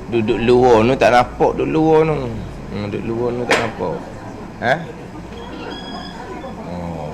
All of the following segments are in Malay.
duduk luar tu tak nampak, duduk luar tu. Duduk luar tu tak nampak. Ha? Oh.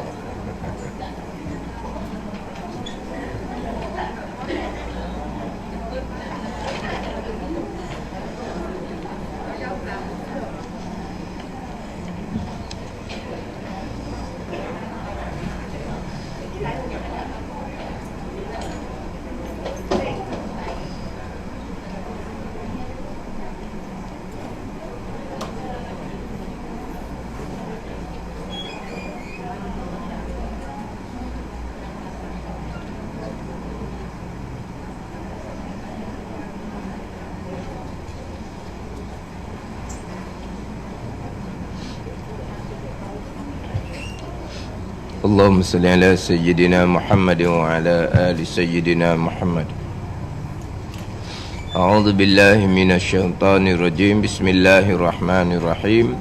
Allahumma salli ala sayyidina Muhammad wa ala ali sayyidina Muhammad. A'udzu billahi minasy syaithanir rajim. Bismillahirrahmanirrahim.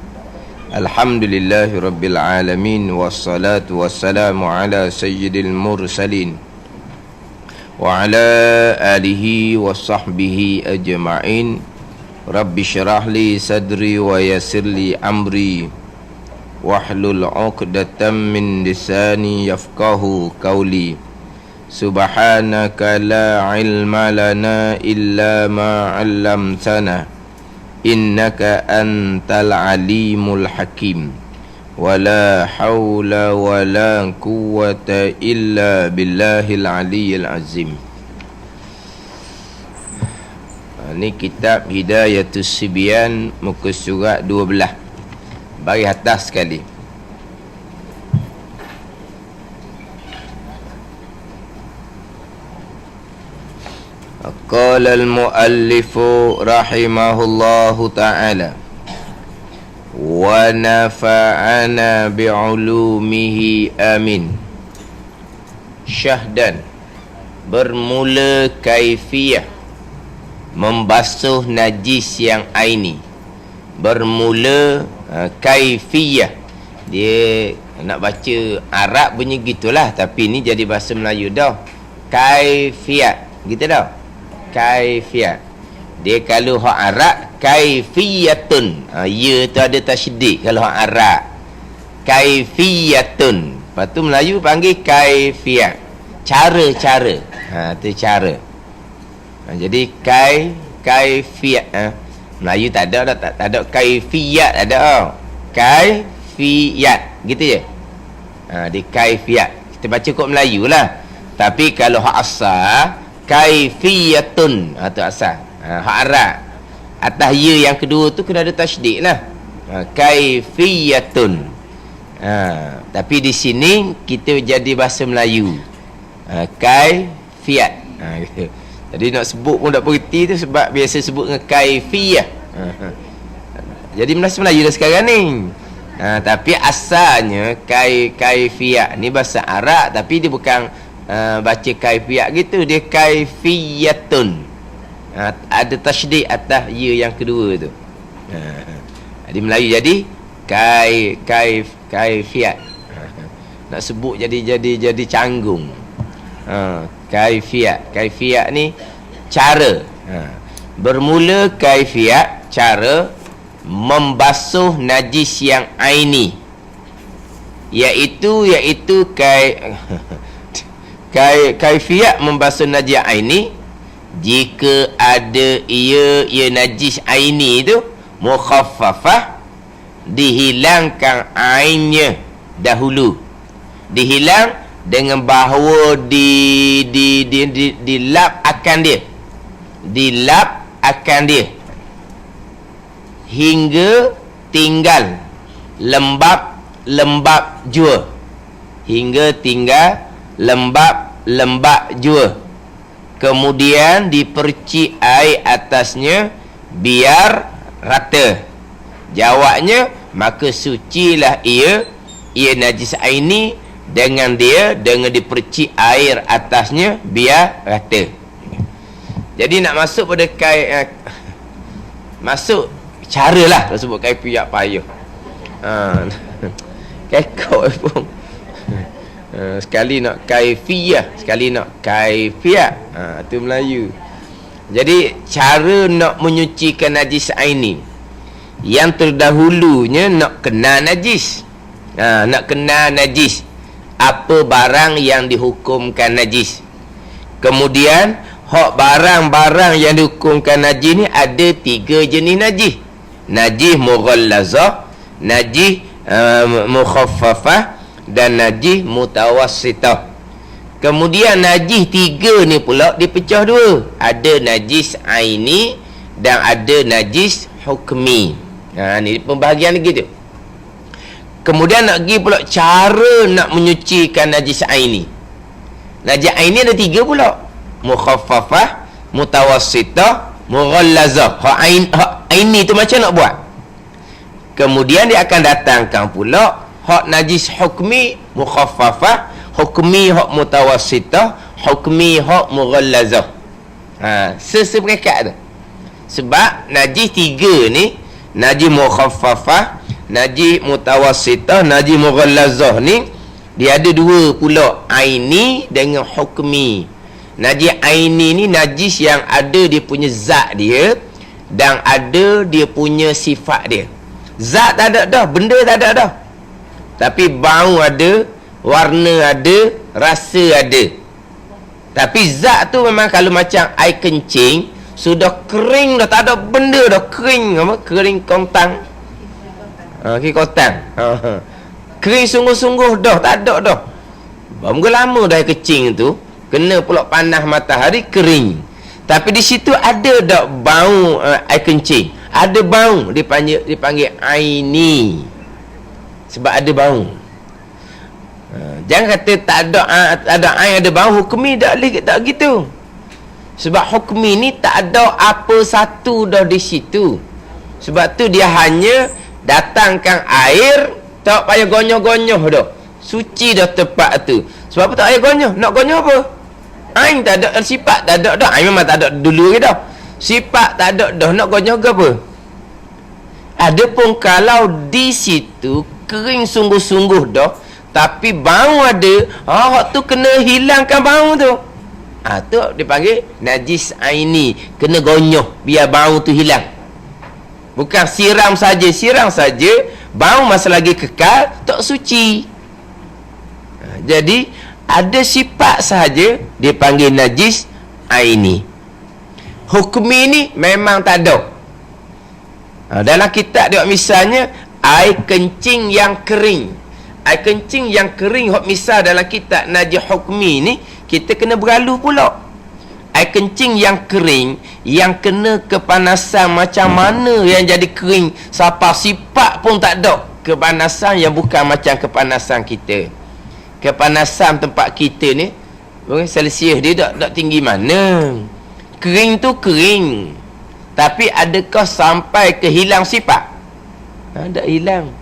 Alhamdulillahi rabbil alamin wassalatu wassalamu ala sayyidil mursalin wa ala alihi wa sahbihi ajma'in. Rabbi syrah li sadri wa yassir li amri wahlul 'uqdatam min lisani yafqahu qawli. Subhanaka la ilma lana illa ma 'allamtana innaka antal alimul hakim. Wala haula wala quwwata illa billahil aliyyil azim. Ini kitab Hidayatus Sibyan, muka surat 12, baris atas sekali. Qala al-muallifu rahimahullahu ta'ala wa nafa'ana bi'ulumihi amin. Syahdan, bermula kaifiyah membasuh najis yang aini. Bermula kaifiyah, dia nak baca Arab bunyi gitulah, tapi ni jadi bahasa Melayu dah. Kaifiyat gitu dah. Kaifiyat. Dia kalau hak Arab kaifiyatun, ya tu ada tasydid. Kalau hak Arab kaifiyatun, lepas tu Melayu panggil kaifiyat, cara-cara. Tu cara. Jadi kaifiyat. Melayu tak ada dah, tak ada kaifiyat, ada kaifiyat gitu je. Di kaifiyat kita baca kod Melayu lah. Tapi kalau hak asal kaifiyatun, tu asal. Hak Arab atas ya yang kedua tu kena ada tasydid lah. Kaifiyatun. Tapi di sini kita jadi bahasa Melayu. Kaifiyat. Gitu. Jadi nak sebut pun tak berhenti tu sebab biasa sebut dengan kaifiyah. Jadi bahasa Melayu dah sekarang ni. Tapi asalnya kaifiyah ni bahasa Arab, tapi dia bukan baca kaifiyah gitu, dia kaifiyatun. Ada tasydid atas ya yang kedua tu. Di Melayu jadi kaifiyat. Nak sebut jadi canggung. Kaifiyat ni cara. Bermula kaifiyat, cara membasuh najis yang aini, iaitu kaifiyat membasuh najis yang aini jika ada ia najis aini tu mukhaffafah, dihilangkan ainnya dahulu. Dihilang dengan bahawa dilap akan dia. Dilap akan dia hingga tinggal lembab jua. Hingga tinggal lembab jua. Kemudian dipercik air atasnya biar rata. Jawabnya, maka sucilah ia najis aini dengan dipercik air atasnya biar rata. Jadi nak masuk pada masuk cara lah, tak sebut kaifiyat payah. Kekok pun. Sekali nak kaifiyah, sekali nak kaifiyat. Tu Melayu. Jadi cara nak menyucikan najis aini, yang terdahulunya nak kenal najis. Nak kenal najis, apa barang yang dihukumkan najis. Kemudian hak barang-barang yang dihukumkan najis ni ada 3 jenis najis. Najis mughallazah, najis mukhaffafah, dan najis mutawassitah. Kemudian najis 3 ni pula dipecah 2. Ada najis aini dan ada najis hukmi. Ni pembahagian lagi tu. Kemudian nak pergi pula cara nak menyucikan najis aini. Najis aini ada 3 pula. Mukhaffafah, mutawassitah, mughallazah. Hak aini tu macam nak buat. Kemudian dia akan datangkan pula hak najis hukmi, mukhaffafah, hukmi hak mutawassitah, hukmi hak mughallazah. Seperekat tu. Sebab najis 3 ni, najis mukhaffafah, najis mutawassitah, najis mughallazah ni, dia ada 2 pula, aini dengan hukmi. Najis aini ni najis yang ada dia punya zat dia dan ada dia punya sifat dia. Zat tak ada dah, benda tak ada dah, tapi bau ada, warna ada, rasa ada. Tapi zat tu memang kalau macam air kencing, sudah kering dah, tak ada benda dah, kering apa? Kering kontang. Kering kontang. Kering sungguh-sungguh dah, tak ada dah. Berapa lama dah air kencing tu, kena pula panas matahari, kering. Tapi di situ ada dak bau air kencing. Ada bau, dipanggil aini. Sebab ada bau. Jangan kata tak ada air ada bau, hukmi tak gitu. Sebab hukmi ni tak ada apa satu dah di situ. Sebab tu dia hanya datangkan air, tak payah gonyoh-gonyoh dah. Suci dah tempat tu. Sebab apa tak payah gonyoh? Nak gonyoh apa? Air tak ada sifat, tak ada dah. Air memang tak ada dulu ke dah. Sifat tak ada dah, nak gonyoh ke apa? Adapun kalau di situ kering sungguh-sungguh dah, tapi bau ada, hak tu kena hilangkan bau tu. Tu dipanggil najis aini, kena gonyoh biar bau tu hilang. Bukan siram saja bau masih lagi kekal, tak suci. Jadi ada sifat sahaja dipanggil najis aini. Hukmi ni memang tak ada. Dalam kitab dia misalnya air kencing yang kering. Air kencing yang kering hok misal dalam kitab najis hukmi ni, kita kena beralu pula. Air kencing yang kering yang kena kepanasan macam mana yang jadi kering, sampai sifat pun tak ada. Kepanasan yang bukan macam kepanasan kita. Kepanasan tempat kita ni Celsius dia tak tinggi mana. Kering tu kering, tapi adakah sampai ke hilang sifat? Tak hilang.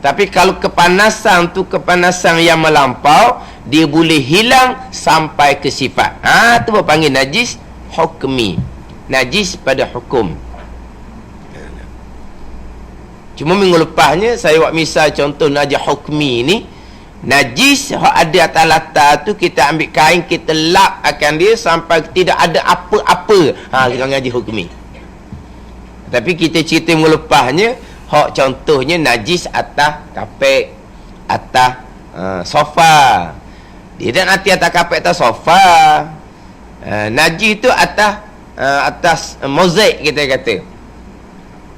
Tapi kalau kepanasan tu kepanasan yang melampau, dia boleh hilang sampai ke sifat. Tu panggil najis hukmi. Najis pada hukum. Cuma minggu lepasnya saya buat misal contoh najis hukmi ni. Najis hak ada atas latar tu, kita ambil kain, kita lap akan dia sampai tidak ada apa-apa. Kita najis hukmi. Tapi kita cerita minggu lepasnya, hak contohnya najis atas kapek, atas sofa. Dia dan atas kapek, atas sofa. Najis tu atas mozaik, kita kata.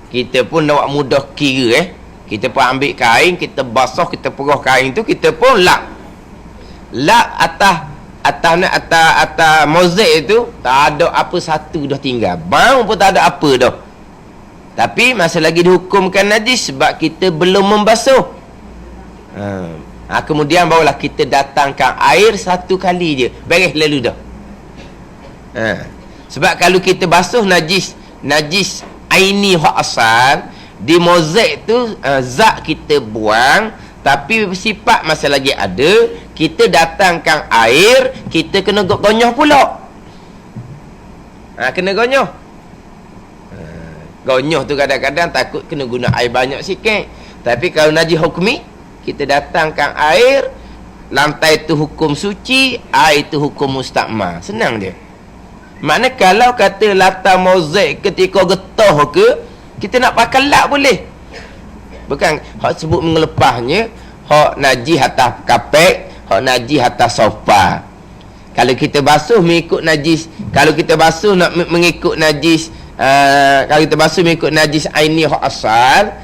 Kita pun nak mudah kira. Kita pun ambil kain, kita basah, kita perah kain tu, kita pun lap atas mozaik tu, tak ada apa satu dah tinggal. Bau pun tak ada apa dah. Tapi masih lagi dihukumkan najis sebab kita belum membasuh. Kemudian barulah kita datangkan air satu kali je, beres lalu dah. Sebab kalau kita basuh najis aini hak asal, di mozaik tu zat kita buang, tapi sifat masih lagi ada, kita datangkan air, kita kena gonyoh pula. Kena gonyoh. Gonyoh tu kadang-kadang takut kena guna air banyak sikit. Tapi kalau najis hukmi, kita datangkan air, lantai tu hukum suci, air tu hukum mustakmal. Senang dia. Makna kalau kata latar mozaik ketika getah ke, kita nak pakai lap boleh. Bukan hak sebut mengelepahnya, hak najis atas kapek, hak najis atas sofa. Kalau kita basuh mengikut najis, kalau kita basuh nak mengikut najis, kalau kita basuh mengikut najis aini hak asal,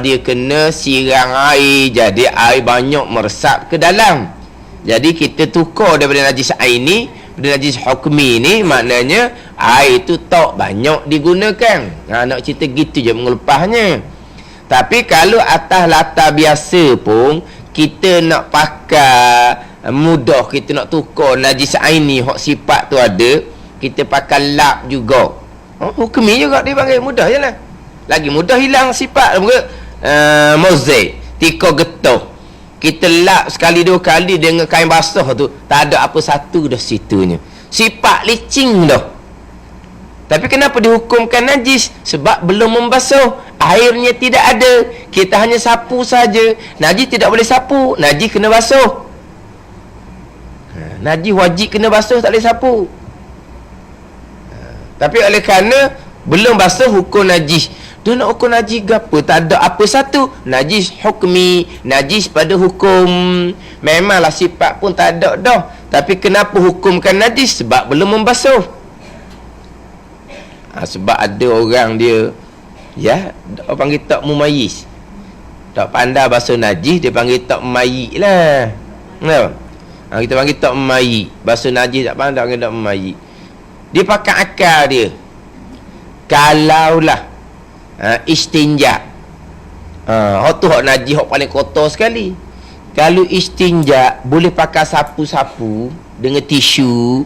dia kena sirang air, jadi air banyak meresap ke dalam. Jadi kita tukar daripada najis aini pada najis hukmi ni, maknanya air tu tak banyak digunakan. Nak cerita gitu je mengelepahnya. Tapi kalau atas latar biasa pun kita nak pakai mudah, kita nak tukar najis aini hak sifat tu ada, kita pakai lap juga. Hukmi juga dia panggil, mudah je lah. Lagi mudah hilang sifat mozaik tika getah. Kita lap sekali dua kali dengan kain basah tu, tak ada apa satu dah situnya. Sifat licin dah. Tapi kenapa dihukumkan najis? Sebab belum membasuh, airnya tidak ada. Kita hanya sapu saja. Najis tidak boleh sapu, najis kena basuh. Najis wajib kena basuh, tak boleh sapu. Tapi oleh kerana belum basuh, hukum najis. Dia nak hukum najis apa? Tak ada apa satu. Najis hukmi, najis pada hukum. Memanglah sifat pun tak ada dah. Tapi kenapa hukumkan najis? Sebab belum membasuh. Sebab ada orang dia, orang panggil tak mumayyiz. Tak pandai basuh najis, dia panggil tak mumayyiz lah. Kita panggil tak mumayyiz. Basuh najis tak pandai, panggil tak mumayyiz. Dia pakai akal dia. Kalaulah istinja, hak tu hak najis, hak paling kotor sekali. Kalau istinja boleh pakai sapu-sapu dengan tisu,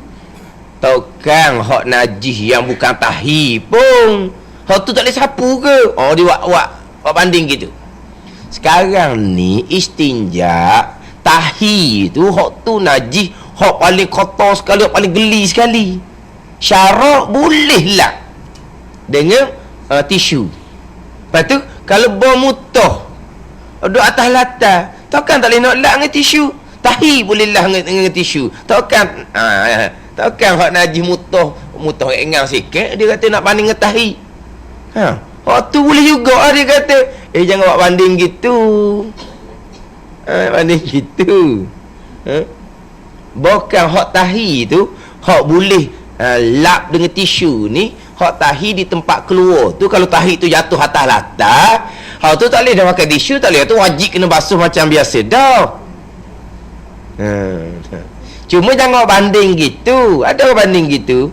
takkan hak najis yang bukan tahi pun hak tu tak boleh sapu ke? Dia buat banding gitu. Sekarang ni istinja tahi tu, hak tu najis, hak paling kotor sekali, hak paling geli sekali. Syarak bolehlah dengan tisu. Lepas tu kalau bau mutah duduk atas latar, takkan tak boleh nak lap dengan tisu. Tahi boleh lah dengan tisu. Takkan hak najis mutah engang sikit, dia kata nak banding dengan tahi. Hak tu boleh juga dia kata. Jangan buat banding gitu. Banding gitu. Bukan hak tahi tu, hak boleh lap dengan tisu ni, hak tahi di tempat keluar tu. Kalau tahi tu jatuh atas latar, hak tu tak boleh dah pakai tisu, tak boleh. Tu wajib kena basuh macam biasa dah. Cuma jangan banding gitu. Ada orang banding gitu.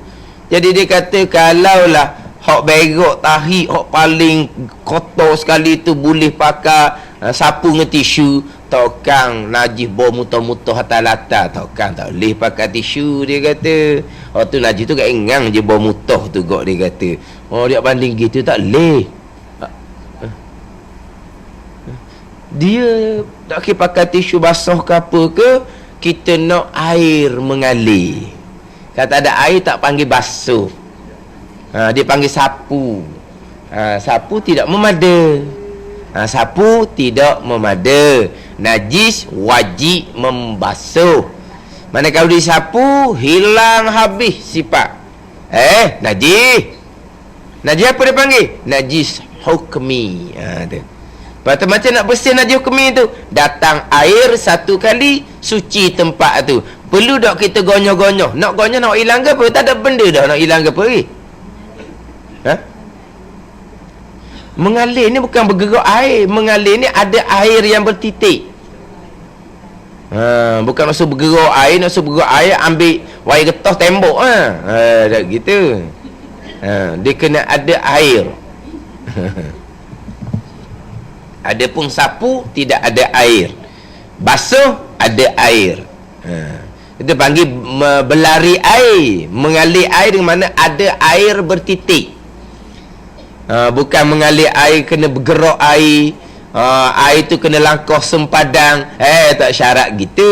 Jadi dia kata kalaulah hak berak tahi, hak paling kotor sekali tu boleh pakai sapu dengan tisu, takkan najis bau mutah-mutah atas latar, takkan tak boleh pakai tisu, dia kata. Tu najis tu kat engang je bau mutah tu gak, dia kata. Dia banding gitu tak boleh. Dia tak kira pakai tisu basah ke apa ke, kita nak air mengalir. Kata ada air tak panggil basuh. Dia panggil sapu. Sapu tidak memada. Sapu tidak memada. Najis wajib membasuh. Mana kalau disapu, hilang habis sifat. Najis. Najis apa dia panggil? Najis hukmi. Lepas tu macam nak bersih najis hukmi tu, datang air satu kali, suci tempat tu. Perlu tak kita gonyoh-gonyoh? Nak gonyoh nak hilang ke apa? Tak ada benda dah nak hilang ke apa lagi. Mengalir ni bukan bergerak air. Mengalir ni ada air yang bertitik. Bukan maksud bergerak air. Maksud bergerak air ambil wayar getah tembok. Tak gitu. Dia kena ada air. Ada pun sapu tidak ada air. Basuh ada air. Kita panggil berlari air. Mengalir air dengan mana ada air bertitik. Bukan mengalir air kena bergerak air. Air tu kena langkah sempadan. Tak syarat gitu.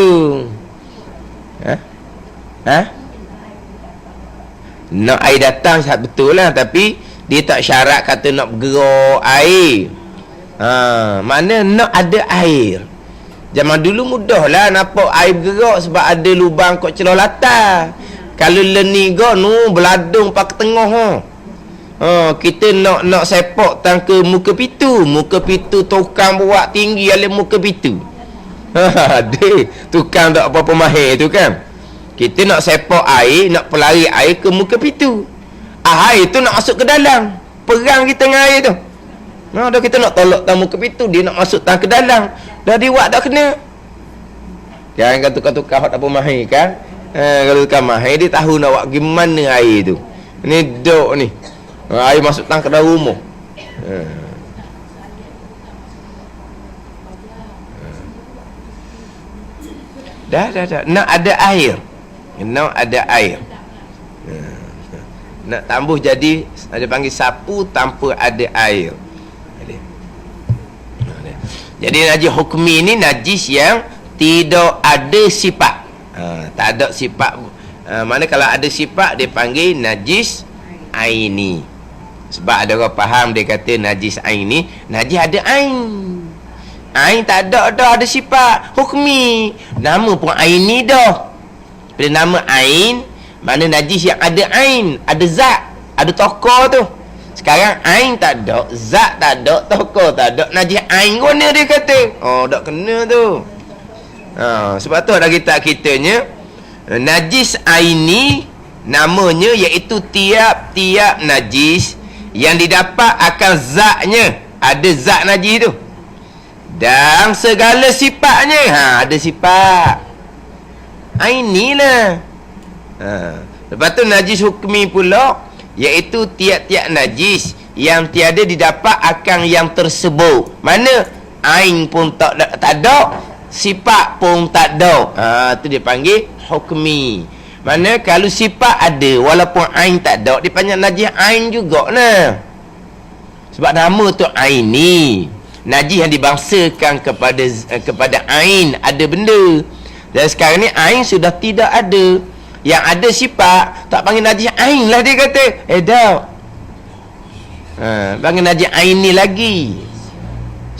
Nak air datang betul lah, tapi dia tak syarat kata nak bergerak air. Mana nak ada air. Zaman dulu mudah lah nampak air bergerak sebab ada lubang kot celah latar. Kalau leniga nu beladung pak tengah kita nak sepak tang ke muka pitu tukang buat tinggi oleh muka pitu. Dia tukang tak apa-apa mahir tu kan. Kita nak sepak air, nak pelari air ke muka pitu. Air tu nak masuk ke dalam. Perang kita dengan air tu. Dah kita nak tolak tang muka pitu, dia nak masuk tang ke dalam. Dah diwak tak kena. Kan tukar-tukar tak apa mahir kan. Kalau tukar mahir, dia tahu nak buat gimana air tu. Ni dok ni. Air masuk tang ke dalam rumah. Dah. Nak ada air. Nak ada air. Nak tambuh jadi, ada panggil sapu tanpa ada air. Jadi najis hukmi ni najis yang tidak ada sifat. Tak ada sifat. Mana kalau ada sifat dia panggil najis aini. Sebab ada orang faham, dia kata najis aini, najis ada ain. Ain tak ada dah, ada sifat hukmi. Nama pun aini dah. Bila nama ain, mana najis yang ada ain, ada zat, ada tokoh tu. Sekarang ain tak ada, zat tak ada, tokoh tak ada, najis ain guna dia kata. Tak kena tu. Sebab tu ada kitanya najis aini, namanya iaitu tiap-tiap najis yang didapat akan zatnya. Ada zat najis tu dan segala sifatnya. Ada sifat aini lah. Lepas tu najis hukmi pula, iaitu tiap-tiap najis yang tiada didapat akan yang tersebut. Mana ain pun tak ada, sifat pun tak ada. Tu dia panggil hukmi. Mana kalau sifat ada walaupun ain tak ada, dia panggil najis ain juga nah. Sebab nama tu aini, najis yang dibangsakan kepada ain, ada benda. Dan sekarang ni ain sudah tidak ada. Yang ada sifat tak panggil najis ain lah, dia kata. Dah. Panggil najis ain ni lagi.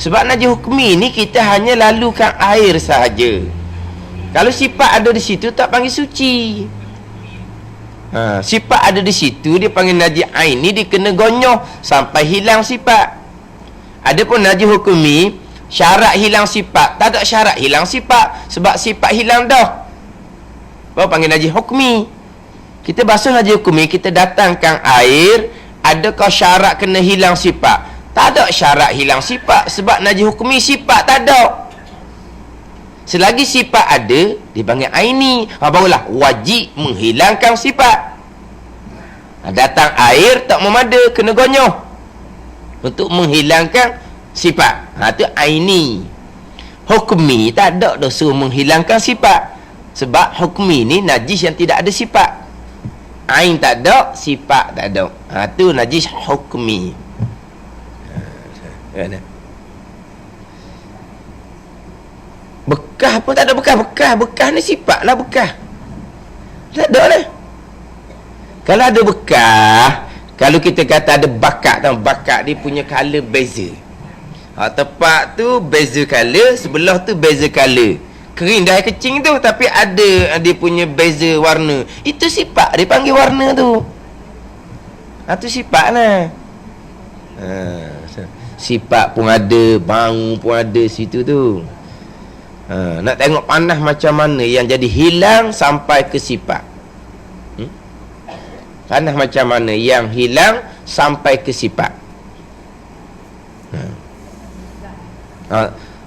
Sebab najis hukmi ni kita hanya lalukan air sahaja. Kalau sifat ada di situ tak panggil suci. Sifat ada di situ dia panggil najis ain ni, dia kena gonyoh sampai hilang sifat. Adapun najis hukmi, syarat hilang sifat, tak ada syarat hilang sifat sebab sifat hilang dah. Baru panggil najis hukmi. Kita basuh najis hukmi, kita datangkan air, adakah syarat kena hilang sifat? Tak ada syarat hilang sifat sebab najis hukmi sifat tak ada. Selagi sifat ada, dipanggil aini. Barulah wajib menghilangkan sifat. Datang air tak memada, kena gonyoh untuk menghilangkan sifat. Itu aini. Hukmi tak ada dah suruh menghilangkan sifat. Sebab hukmi ni najis yang tidak ada sifat. Ain tak ada, sifat tak ada. Itu najis hukmi. Bekas pun tak ada bekas ni sifat lah bekas. Tak ada lah. Kalau ada bekas, kalau kita kata ada bakat dia punya color beza. Tepat tu beza color, sebelah tu beza color. Kering dah kecing tu, tapi ada dia punya beza warna. Itu sifat dia panggil warna tu. Itu sifat lah. Sifat pun ada, bau pun ada situ tu. Nak tengok panas macam mana yang jadi hilang sampai ke sifat. Panas macam mana yang hilang sampai ke sifat.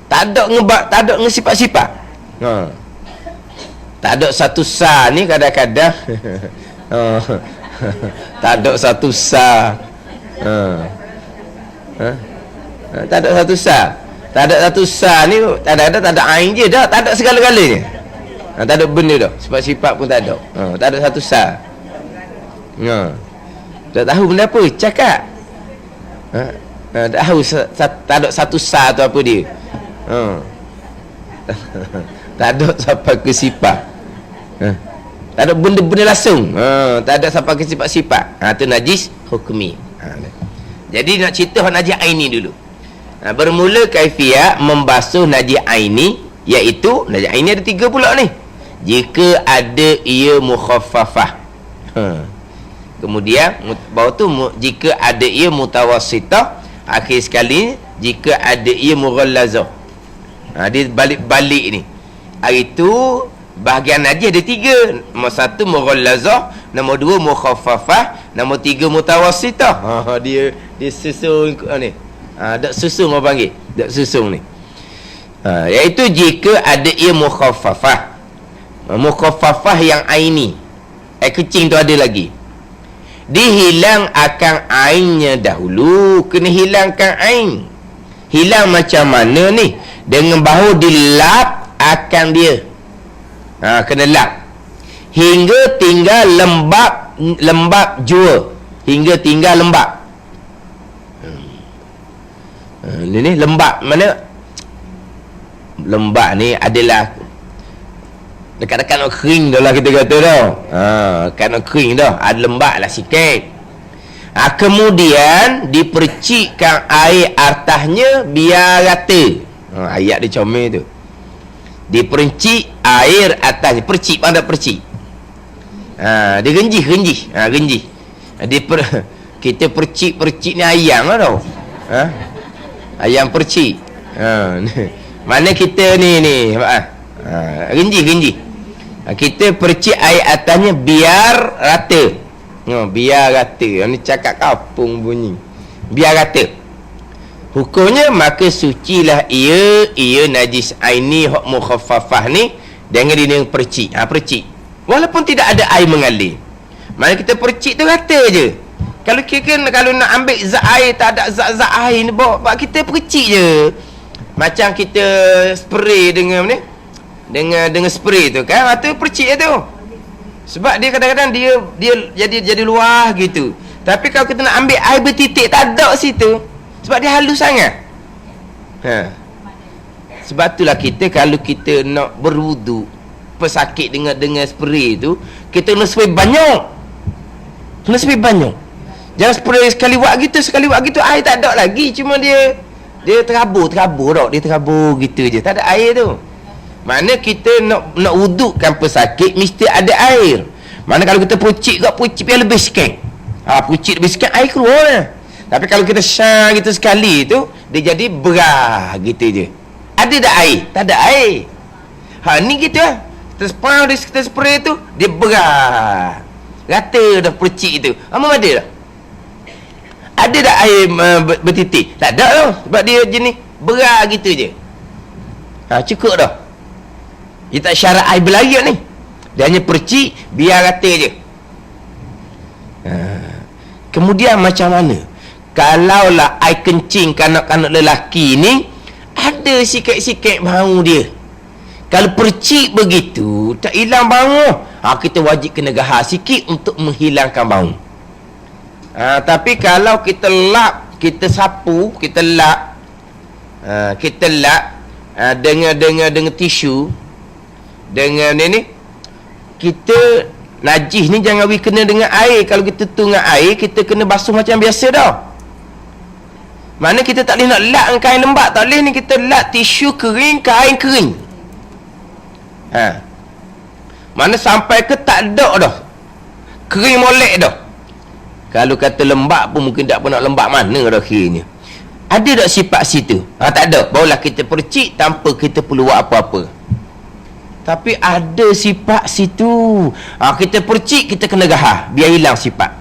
Tak ada ngesifat-sifat. Tak ada satu sah ni kadang-kadang. Tak ada satu sah. Tak ada satu sah. Tak ada satu sah ni, tak ada ain je dah, tak ada segala-galanya. Tak ada benda dah, sebab sifat pun tak ada. Tak ada satu sah. Tak tahu benda apa cakap. Tak tahu tak ada satu sah tu apa dia. Tak ada sampai ke sifat. Tak ada benda-benda langsung. Tak ada sampai ke sifat-sifat. Itu najis hukmi. Jadi nak cerita najis aini dulu. Bermula kaifiat membasuh najis aini, iaitu najis aini ada 3 pula ni. Jika ada ia mukhaffafah. Kemudian bawah tu jika ada ia mutawassitah, akhir sekali jika ada ia mughallazah. Dia balik-balik ni. Hari tu bahagian najis ada 3. Nombor 1 mughallazah, nombor 2 mukhaffafah, nombor 3 mutawassitah. Dia susun ni. Dak susun orang panggil. Dak susun ni. Iaitu jika ada ia mukhaffafah. Mukhaffafah yang aini. Air kecing tu ada lagi. Dihilang akan ainnya dahulu. Kena hilangkan ain. Hilang macam mana ni? Dengan bahu dilap akan dia. Kena lap. Hingga tinggal lembab jua. Hingga tinggal lembab. Ni lembab mana? Lembab ni adalah dekat-dekat nak kering dah lah kita kata dah. Kan nak kering dah. Ada lembab lah sikit. Kemudian dipercikkan air atasnya biar rata. Ayat dia comel tu. Dipercik air atasnya. Percik, pandai percik. Dia genjih. Genjih. Kita percik ni ayam lah tau. Ayam percik. Mana kita ni genjih. Kita percik air atasnya biar rata. Biar rata. Ni cakap kampung bunyi. Biar rata. Hukumnya maka sucilah ia najis aini hak mukhaffafah ni dengan dia percik. Percik. Walaupun tidak ada air mengalir. Mana kita percik tu rata je. Kalau nak ambil zat air, tak ada zat air ni, bawa kita percik je. Macam kita spray dengan ni, dengan spray tu kan, tu percik je tu. Sebab dia kadang-kadang dia jadi luah gitu. Tapi kalau kita nak ambil air bertitik, tak ada situ. Sebab dia halus sangat. Sebab itulah kita kalau kita nak berwuduk pesakit dengan spray tu, kita kena spray banyak. Jangan spray sekali buat gitu air tak ada lagi, cuma dia terabur tau. Dia terabur gitu je, tak ada air tu. Mana kita nak wudukkan pesakit mesti ada air. Mana kalau kita pucik biar lebih sikit. Pucik lebih sikit, air keluar lah. Tapi kalau kita syar gitu sekali tu, dia jadi berah gitu je. Ada tak air? Tak ada air. Ni gitu lah. Kita spray tu, dia berah. Rata dah percik tu. Amam ada tak? Ada tak air bertitik? Tak ada tau. Sebab dia jenis berah gitu je. Cukup dah. Dia tak syarat air berlayar ni. Dia hanya percik, biar rata je. Kemudian macam mana? Kalaulah air kencing kanak-kanak lelaki ni ada sikit-sikit bau dia. Kalau percik begitu, tak hilang bau, kita wajib kena gahar sikit untuk menghilangkan bau. Tapi kalau kita lap, kita sapu, kita lap dengan tisu, dengan ni, kita najis ni jangan kena dengan air. Kalau kita tu dengan air, kita kena basuh macam biasa dah. Mana kita tak boleh nak lap dengan kain lembab, tak boleh ni, kita lap tisu kering, kain kering. Mana sampai ke tak ada dah, kering molek dah. Kalau kata lembab pun mungkin tak pernah lembab mana dah kiranya. Ada tak sifat situ? Tak ada. Barulah kita percik tanpa kita perlu buat apa-apa. Tapi ada sifat situ. Kita percik, kita kena gahar biar hilang sifat.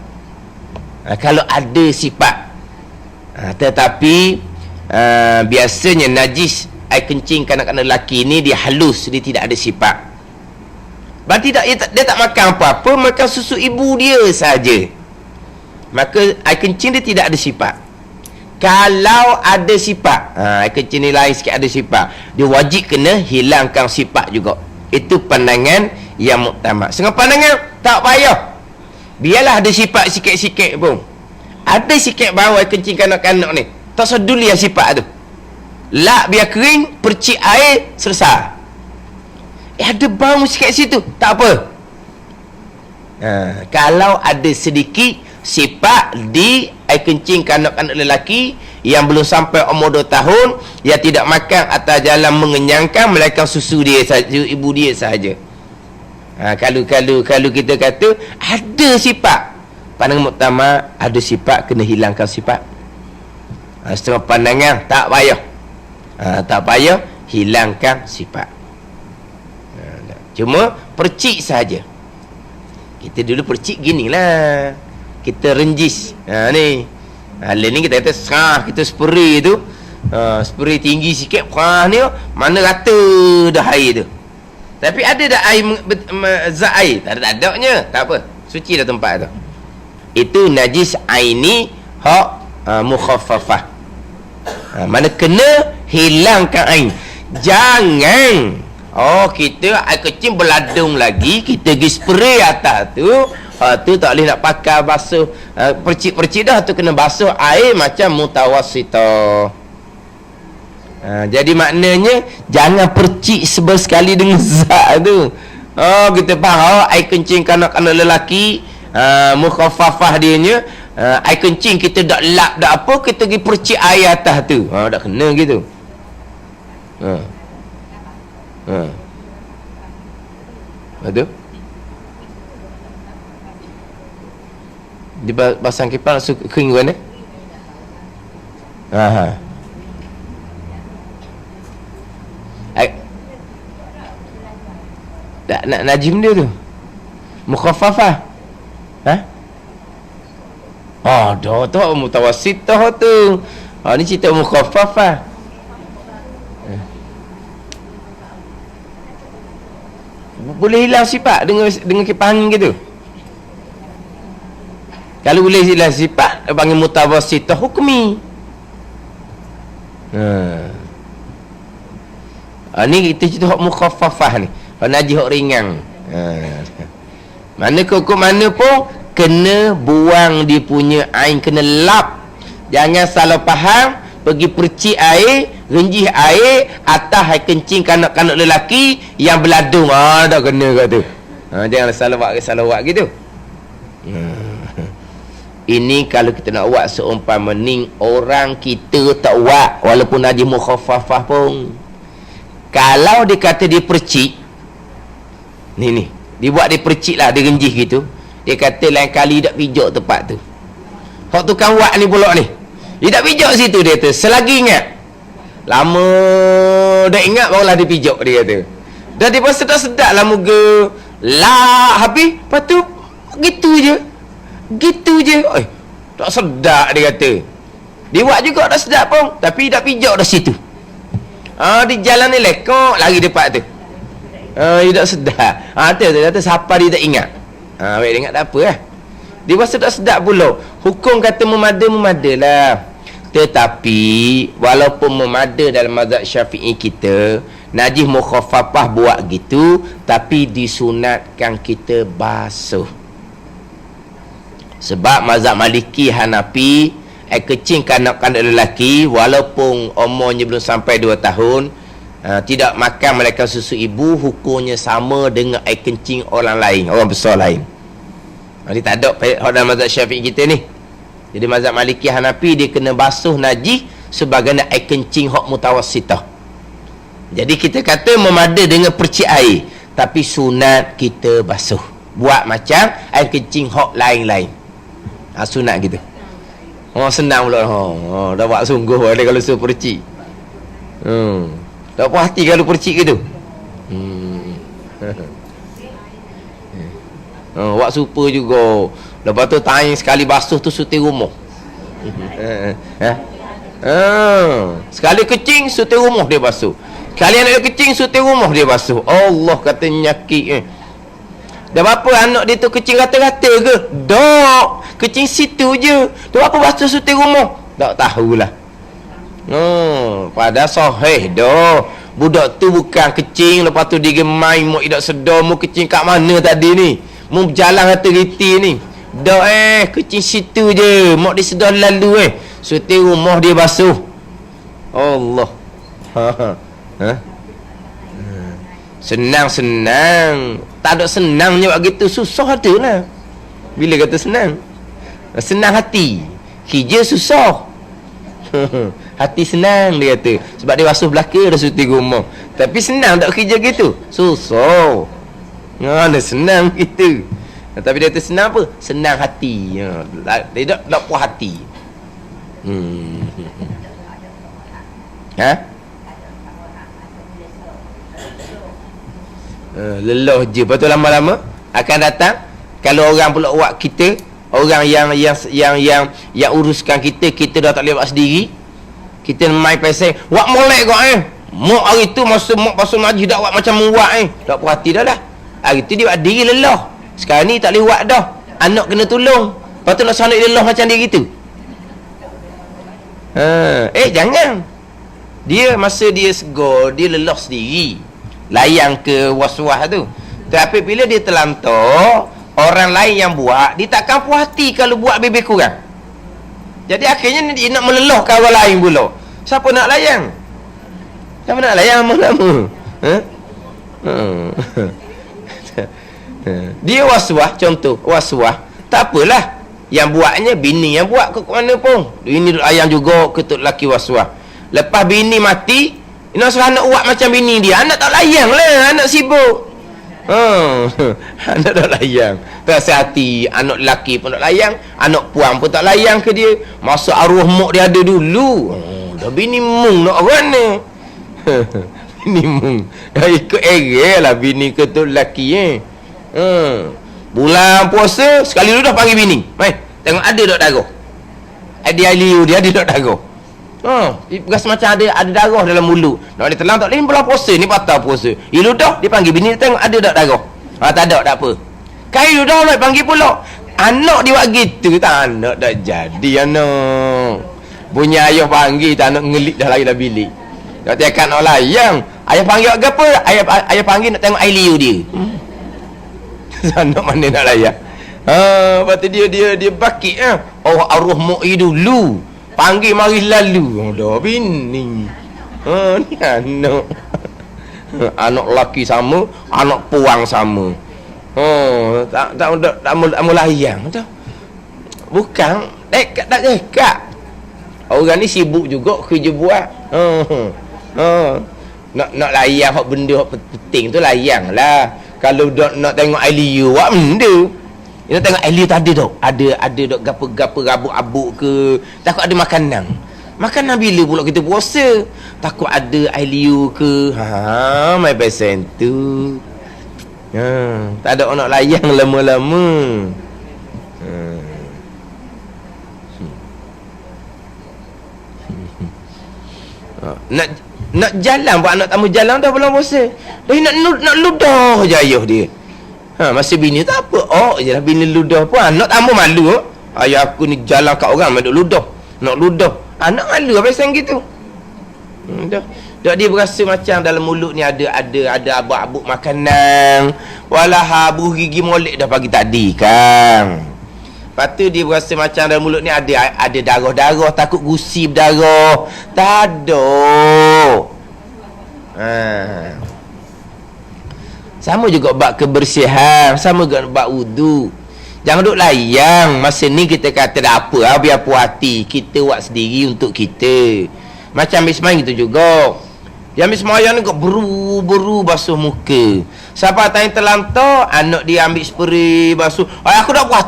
Kalau ada sifat. Tetapi biasanya najis air kencing kanak-kanak lelaki ni dia halus, dia tidak ada sifat. Berarti dia tak makan apa-apa, makan susu ibu dia saja. Maka air kencing dia tidak ada sifat. Kalau ada sifat, air kencing ni lain sikit, ada sifat, dia wajib kena hilangkan sifat juga. Itu pandangan yang muktamad. Setengah pandangan tak payah, biarlah ada sifat sikit-sikit pun. Ada sikit bau air kencing kanak-kanak ni, tak seduli yang sifat tu. Lap biar kering, percik air, selesai. Ada bau sikit situ, tak apa. Kalau ada sedikit sifat di air kencing kanak-kanak lelaki yang belum sampai umur 2 tahun, yang tidak makan atas jalan mengenyangkan, melainkan susu dia saja, ibu dia sahaja. Kalau kita kata ada sifat, pandangan muktamad ada sifat, kena hilangkan sifat. Setengah pandangan tak payah, tak payah hilangkan sifat. Cuma percik saja. Kita dulu percik ginilah, kita renjis ni. Lain ni kita kata kita spray tu, spray tinggi sikit, ni mana rata dah air tu. Tapi ada dah air zat air? Tak adanya, tak apa, suci dah tempat tu. Itu najis aini hak mukhaffafah. Mana kena hilangkan air. Jangan kita air kecil berladung lagi, kita pergi spray atas tu, tu tak boleh nak pakai basuh. Percik-percik dah tu kena basuh air macam mutawassitah. Jadi maknanya jangan percik sekali dengan zat tu. Kita faham air kencing kanak-kanak lelaki, mukhaffafah dianya, air kencing kita dak lap dak apa, kita pergi percik air atas tu. Tak kena gitu. Betul? Di pasang kipas langsung kering kan? Tak nak najim dia tu mukhaffafah. Dah tu mutawassitah tu. Ni cerita mukhaffafah. Boleh hilang sifat dengan kipas angin gitu. Kalau boleh hilang sifat, dia panggil mutawassitah hukmi. Ni kita cerita hak mukhaffafah ni. Najis hak ringan. Mana hukum mana pun kena buang dia punya air, kena lap. Jangan salah faham, pergi percik air, renjih air atas air kencing kanak-kanak lelaki yang berladung. Tak kena kat tu. Jangan salah buat gitu. Ini kalau kita nak buat seumpama ni, orang kita tak buat walaupun najis mukhaffafah pun. Kalau dia kata dia percik, ni dia buat dia percik lah, dia renjih gitu, dia kata lain kali tak pijak tempat tu. Hak tukang buat ni pulak ni, dia tak pijak situ, dia kata selagi ingat. Lama dah ingat barulah dia pijak, dia kata. Dah dia pun sedap-sedap lah muka lah habis, lepas tu gitu je. Tak sedap, dia kata. Dia buat juga tak sedap pun, tapi tak pijak dah situ. Di jalan ni lekok lagi depan tu. Dia tak sedap. Dia kata siapa dia tak ingat. Baik dia ingat tak apa lah. Dia rasa tak sedap pula. Hukum kata memada lah. Tetapi walaupun memada dalam mazhab Syafi'i kita, najis mukhaffafah buat gitu, tapi disunatkan kita basuh. Sebab mazhab Maliki, Hanafi, air kecing kanak-kanak lelaki walaupun umurnya belum sampai 2 tahun, tidak makan melainkan susu ibu, hukumnya sama dengan air kencing orang lain, orang besar lain. Dia tak ada dalam mazhab Syafi'i kita ni. Jadi mazhab Maliki, Hanafi, dia kena basuh najis sebagaimana air kencing hak mutawassitah. Jadi kita kata memada dengan percik air, tapi sunat kita basuh, buat macam air kencing hak lain-lain. Sunat kita. Senang pula. Dah buat sungguh ada kalau suruh percik. Tak puas hati kalau percik gitu. Buat super juga. Lepas tu tanya sekali basuh tu suti rumah. Sekali kecing suti rumah dia basuh. Sekali anak dia kecing suti rumah dia basuh. Allah kata nyakit. Dah berapa anak dia tu kecing rata-rata ke? Dok, kecing situ je. Tu apa basuh suti rumah? Tak tahulah. Pada sahih dah. Budak tu bukan kecing, lepas tu dia main mak tidak sedar mu kecing kat mana tadi ni. Mu berjalan rata-riti ni. Dah kecing situ je. Mak dia sedar lalu suti rumah dia basuh. Allah. Senang-senang. Tak ada senangnya buat gitu. Susah ada lah. Bila kata senang, senang hati, kerja susah. Hati senang dia kata, sebab dia basuh belaka dah suti rumah. Tapi senang tak kerja gitu? Susah. Dia senang gitu. Tapi dia kata senang apa? Senang hati. Dia tak puas hati. Ha? Lelah je. Lepas tu lama-lama akan datang. Kalau orang pula buat kita, orang yang uruskan kita, kita dah tak boleh buat sendiri. Kita main pasal buat molek kau Mak hari tu masa mak pasal majlis dak buat macam buat tak puas hati dah. Hari tu dia buat diri lelah. Sekarang ni tak boleh buat dah. Anak kena tolong. Lepas tu nak sanuk lelah macam dia gitu. Jangan. Dia masa dia segar, dia lelah sendiri. Layang ke was-was tu. Tapi bila dia terlantar, orang lain yang buat, dia takkan puas hati kalau buat lebih kurang. Jadi akhirnya dia nak melelahkan orang lain pula. Siapa nak layang? Siapa nak layang lama-lama? Dia was-was, contoh was-was. Tak apalah. Yang buatnya bini yang buat ke mana pun. Bini duduk layang juga, ketuk lelaki was-was. Lepas bini mati, nak suruh anak buat macam bini dia. Anak tak layang lah, anak sibuk. Anak tak layang. Terasa hati anak lelaki pun tak layang, anak puan pun tak layang ke dia. Masa arwah mak dia ada dulu, dah bini mung nak mana. Bini mung dah ikut era lah bini ke tu lelaki bulan puasa sekali dulu dah panggil bini, mai tengok ada tak darah. Dia liu dia ada tak darah. Berasa macam ada darah dalam mulut. Nak dia telang tak boleh bulan puasa ni, patah puasa. Dia ludah, dia panggil bini, dia tengok ada tak darah. Tak ada, tak apa. Kali ludah nak panggil pula. Anak dia buat gitu, tak anak dah jadi anak. Punya ayah panggil, tak anak ngelik dah lari dah bilik. Tak tiakan nak layang. Ayah panggil apa? Ayah panggil nak tengok air liu dia. Anak mana nak layang? Lepas tu dia bakit arwah mak dulu. Panggil mari lalu. Dah bini. Ni anak. Anak lelaki sama, anak puang sama. Tak mau layang tu. Bukan tak dekat. Orang ni sibuk juga kerja buat. Nak layang hak benda hak penting tu layang lah. Kalau nak tengok Aliyu buat benda. Dia nak tengok Aliyu tak ada dok. Ada dok gapo-gapo rabuk-abuk ke. Takut ada makanan. Makanan bila pula kita puasa? Takut ada Aliyu ke. My pesen tu. Tak ada orang nak layang lama-lama. Nak jalan buat anak tamu jalan dah bulan puasa. Dah nak ludah je ayah dia. Masa bini tak apa. Je lah bini ludah pun. Anak tamu malu. Ayah aku ni jalan kat orang nak ludah. Nak ludah. Anak malu apa pasal gitu. Dah dia berasa macam dalam mulut ni ada abuk-abuk makanan. Walah buh gigi molek dah pagi tadi kan. Lepas tu dia berasa macam dalam mulut ni ada darah-darah, takut gusi berdarah. Tak ada. Sama juga bab kebersihan, sama juga bab wudu. Jangan duk layang. Masa ni kita kata tak apa, biar puas hati. Kita buat sendiri untuk kita. Macam ambil semayang gitu juga. Dia ambil semayang ni kok beru basuh muka. Siapa tanya terlantar, anak dia ambil spray basuh. Aku tak puas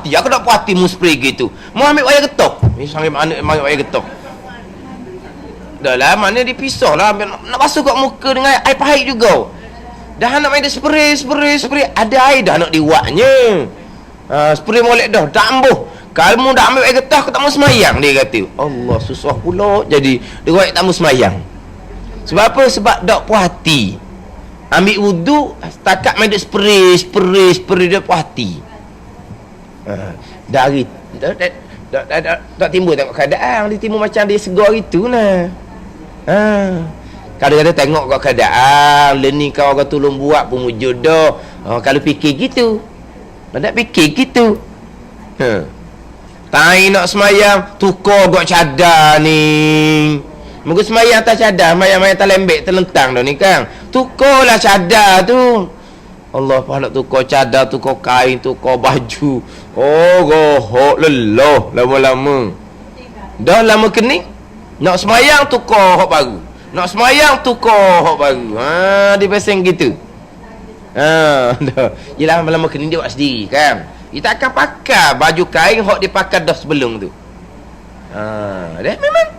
hati mu spray gitu. Mu ambil wayar getok. Ni sambil anak ambil wayar getok. Dah lah, mana dia pisah lah. Nak basuh kat muka dengan air pahit juga. Dah nak main dia spray. Ada air dah nak diwaknya. Spray molek dah, tak ambuh. Kalau mu dah ambil air getah, aku tak mau semayang, dia kata. Allah, susah pula. Jadi, dia kata tak mau semayang. Sebab apa? Sebab tak puas hati. Ambil wudu, setakat main dia spray dia puas hati. Dari tak timbul tengok keadaan. Dia timbul macam dia segar itu nah. Kadang-kadang tengok kat keadaan. Learning kau orang tolong buat pun wujud dah. Kalau fikir gitu. Tak fikir gitu. Tai nak semayang, tukar gok cadar ni. Moga semayang tak cadar, semayang tak lembek, terlentang dah ni kan. Tukarlah cadar tu. Allah, nak tukar cadar, tukar kain, tukar baju. Rohok lelah lama-lama. Dah lama kening. Nak semayang tukar hak baru. Nak semayang tukar hak baru. Dia pasang gitu. Dah. Yelah lama-lama kena dia buat sendiri kan. Dia tak akan pakai baju kain hok dia pakai dah sebelum tu. Dah memang.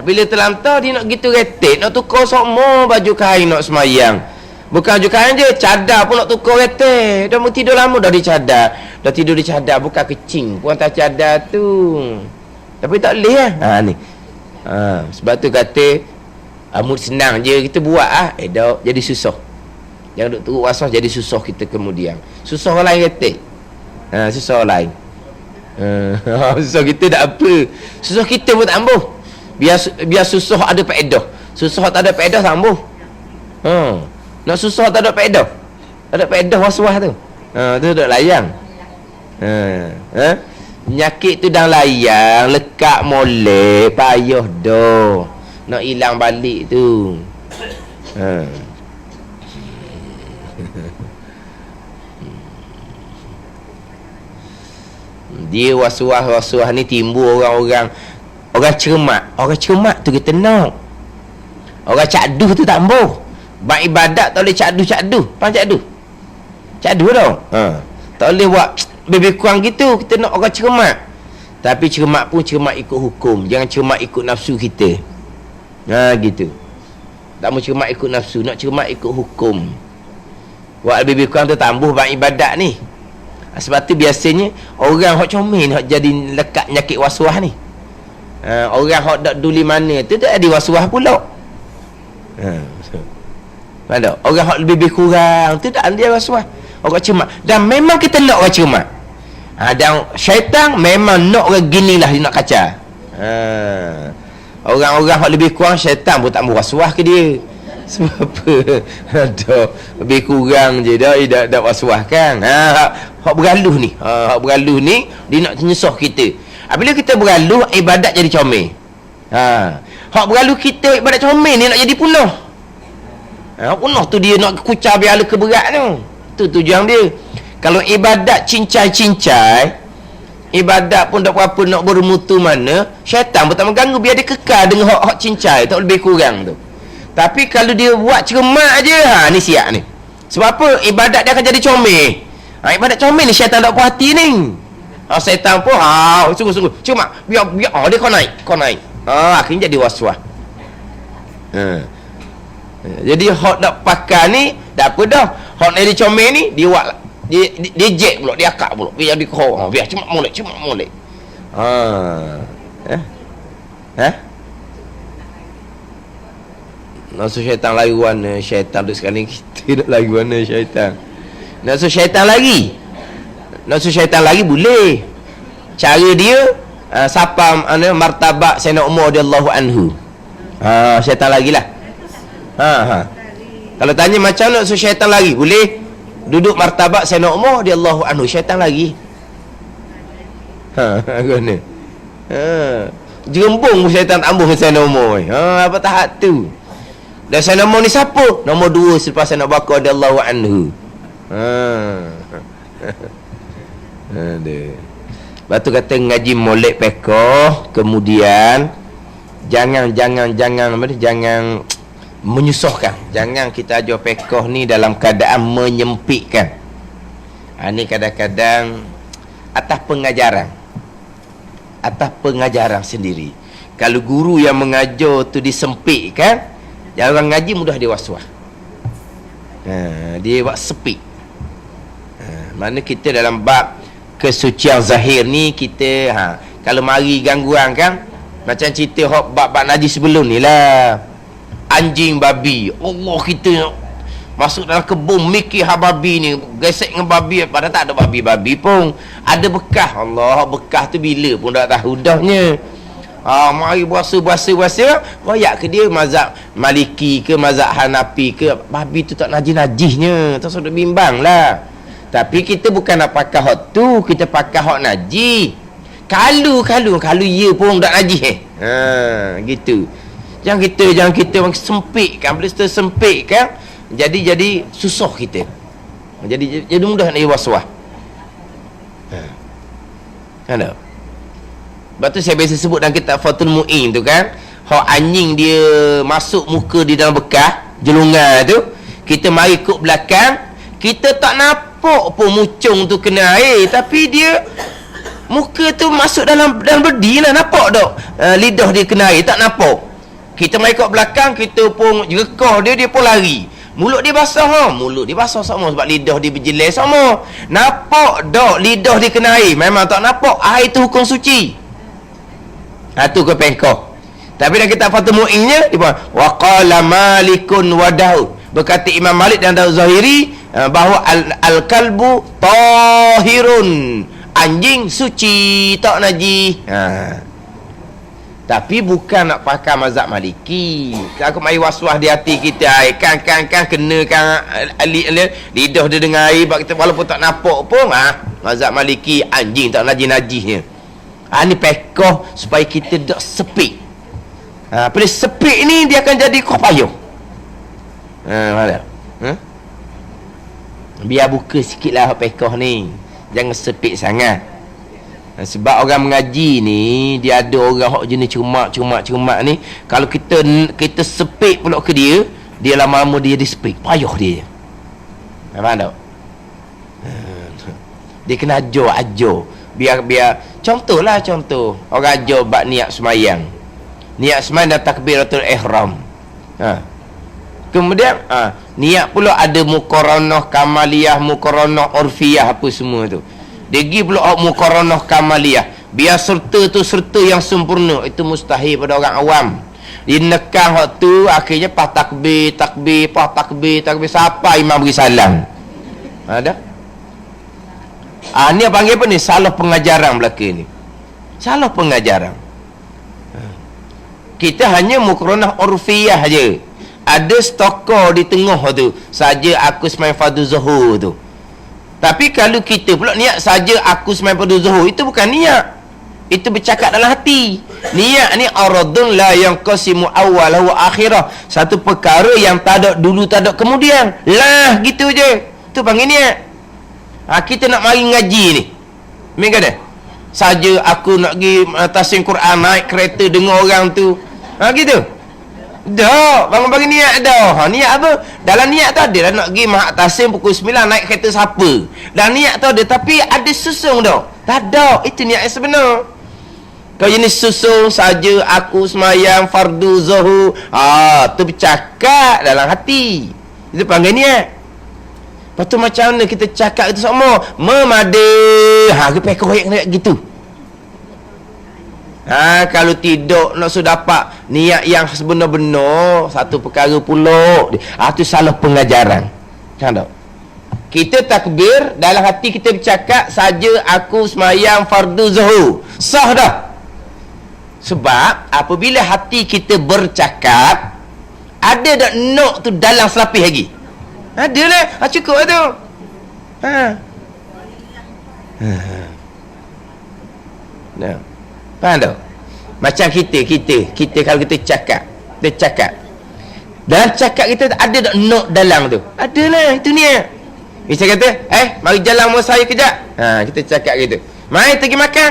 Bila terlantar dia nak gitu retik, nak tukar semua baju kain nak semayang. Bukan baju kain je, cadar pun nak tukar retik. Dah mau tidur lama dah di cadar. Dah tidur di cadar, bukan kecing pun hantar cadar tu. Tapi tak boleh lah. Ni. Sebab tu kata mood senang je kita buat dah jadi susah. Jangan duk teruk waswas jadi susah kita kemudian. Susah orang lain retik. Susah orang lain. Susah kita tak apa. Susah kita pun tak ambuh. Biar susah ada faedah. Susah tak ada faedah tak ambuh. Nak susah tak ada faedah. Tak ada faedah waswas tu. Tu duk layang. Penyakit tu dah layang, lekat molek, payah dah. Nak hilang balik tu. Dia waswas-waswas ni timbul orang cermat tu kita nak. Orang cakduh tu tak ambuh. Buat ibadat tak boleh cakduh. Faham cakduh? Cakduh tau. Tak boleh buat lebih kurang gitu. Kita nak orang cermat. Tapi cermat pun cermat ikut hukum. Jangan cermat ikut nafsu kita. Gitu. Tak mau cermat ikut nafsu, nak cermat ikut hukum. Buat lebih kurang tu tambuh buat ibadat ni. Sebab tu biasanya orang hok comel hok jadi lekat penyakit waswas ni. Orang hok dak duli mana tu tak ada waswas pula. Ada orang hok lebih kurang tu tak ada waswas. Orang cermat. Dan memang kita nak orang cermat. Dan syaitan memang nak orang ginilah dia nak kacau. Orang-orang hok lebih kurang syaitan pun tak mau waswas ke dia. Sebab apa? Ada lebih kurang je dah dak waswas kan. Hak bergaluh ni. Hak bergaluh ni dia nak nyesah kita. Bila kita bergaluh ibadat jadi comel. Hak bergaluh kita ibadat comel ni nak jadi punah. Punah tu dia nak kucar biala keberat tu. Tu tujuan dia. Kalau ibadat cincai-cincai, ibadat pun tak apa nak bermutu mana, syaitan pun tak mengganggu, biar dia kekal dengan hak cincai, tak lebih kurang tu. Tapi kalau dia buat cermat je, ni siap ni. Sebab apa? Ibadat dia akan jadi comel. Ibadat comel ni syaitan tak puas hati ni. Syaitan pun sungguh-sungguh cermat. Biar dia kau naik. Akhirnya jadi waswas. Jadi hak nak pakai ni tak apa dah. Hak nak jadi comel ni dia jet pula, dia akak pula. Biar dia kau. Biar cemak molek. Nafsu syaitan lari warna syaitan tu sekarang kita nak lari warna syaitan. Nafsu syaitan lari boleh. Cara dia sapam martabak Sayyidina Umar radhiyallahu anhu. Syaitan lari lah. Kalau tanya macam mana nafsu syaitan lari, boleh duduk martabak Sayyidina Umar radhiyallahu anhu, syaitan lari. Guna. Jerembung syaitan ambuh Sayyidina Umar. Apa tahap tu? Dan Sayyidina Umar ni siapa? Nombor 2 selepas Sayyidina Abu Bakar radhiyallahu anhu. Lepas tu kata ngaji molek pekoh, kemudian jangan menyusahkan. Jangan kita ajar pekoh ni dalam keadaan menyempitkan. Ni kadang-kadang atas pengajaran sendiri. Kalau guru yang mengajar tu disempitkan, orang ngaji mudah dia waswas. Dia buat sepit. Mana kita dalam bab kesucian zahir ni kita kalau mari gangguan kan, macam cerita bab najis sebelum ni lah. Anjing babi, Allah kita masuk dalam kebun mikir babi ni, gesek dengan babi, padahal tak ada babi pun, ada bekas. Allah, bekas tu bila pun dah tahu dahnya. Mari puasa royak ke dia mazhab Maliki ke mazhab Hanafi ke, babi tu tak najis-najisnya, tak usah bimbang lah. Tapi kita bukan nak pakai hak tu, kita pakai hak najis. Kalau ia pun tak najis gitu. Jangan kita sempitkan. Bila kita sempitkan, jadi susah kita. Jadi mudah nak waswas. Ada. Sebab tu saya biasa sebut dalam kitab Fathul Mu'in tu kan, hak anjing dia masuk muka di dalam bekas jelungan tu, Kita mari ikut belakang, kita tak nampak pun mucung tu kena air, tapi dia muka tu masuk dalam berdi lah, nampak tak lidah dia kena air, tak nampak. Kita mari ikut belakang, kita pun rekah dia pun lari. Mulut dia basah, mulut dia basah sama sebab lidah dia berjelas sama. Nampak tak lidah dia kena air? Memang tak nampak. Air tu hukum suci. Tu ke pengkau. Tapi dalam kitab Fathul Mu'innya dia pun waqala Malikun wa Daud, berkata Imam Malik dan Daud Zahiri bahawa al-kalbu tahirun, anjing suci, tak najis. Tapi bukan nak pakai mazhab Maliki. Aku mai waswas di hati kita, kan kenakan lidah dia dengan air, kita walaupun tak nampak pun mazhab Maliki anjing tak najis-najisnya. Ni pekoh supaya kita tak sepik. Bila sepik ni dia akan jadi kau payung. Mana? Biar buka sikitlah pekoh ni. Jangan sepik sangat. Sebab orang mengaji ni, dia ada orang hok jenis cumak ni, kalau kita sepik pula ke dia, dia lama-lama dia disepik, payah dia. Faham tak? Dia kena ajar biar contoh orang ajar bab niat semayang dan takbiratul ihram. Kemudian niat pula ada muqaranah kamaliyah, muqaranah urfiyah, apa semua tu. Dia pergi pula muqaranah kamaliyah, biar serta tu serta yang sempurna. Itu mustahil pada orang awam. Dia nekang hak tu, akhirnya pas takbir sampai imam beri salam. Ada? Ni panggil apa ni? Salah pengajaran belaka ni. Salah pengajaran. Kita hanya muqaranah urfiyah je. Ada stokor di tengah tu, saja aku semain fardu zuhur tu. Tapi kalau kita pula niat saja aku semain fardu zuhur, itu bukan niat. Itu bercakap dalam hati. Niat ni aradun la yanqasimu awwalahu wa akhirah. Satu perkara yang tak ada dulu, tak ada kemudian. Lah gitu je. Tu panggil niat. Kita nak mari ngaji ni. Mereka dah. Saja aku nak pergi tafsir Quran, naik kereta dengar orang tu. Gitu. Dah, bangun-bangun niat dah. Niat apa? Dalam niat tu ada lah nak pergi Mahat Tasim pukul 9 naik kereta siapa. Dan niat tu ada, tapi ada susung dah. Tak ada. Itu niat yang sebenar. Kalau jenis susung saja aku semayang fardu zuhur, tu bercakap dalam hati. Itu panggil niat. Lepas tu macam mana kita cakap itu semua memadah. Kita koyak gitu. Kalau tidak nak sudah dapat niat yang sebenar-benar, satu perkara pula, tu salah pengajaran. Kan tak? Kita takbir, dalam hati kita bercakap saja aku semayang fardu zuhur, sah dah. Sebab apabila hati kita bercakap, ada tak nok tu dalam selapis lagi? Ada lah. Cukup lah tu. Nah. Faham tak? Macam kita kalau kita cakap, dalam cakap kita ada tak note dalam tu? Ada lah, itu niat. Kita kata, mari jalan sama saya kejap. Kita cakap gitu. Mari pergi makan.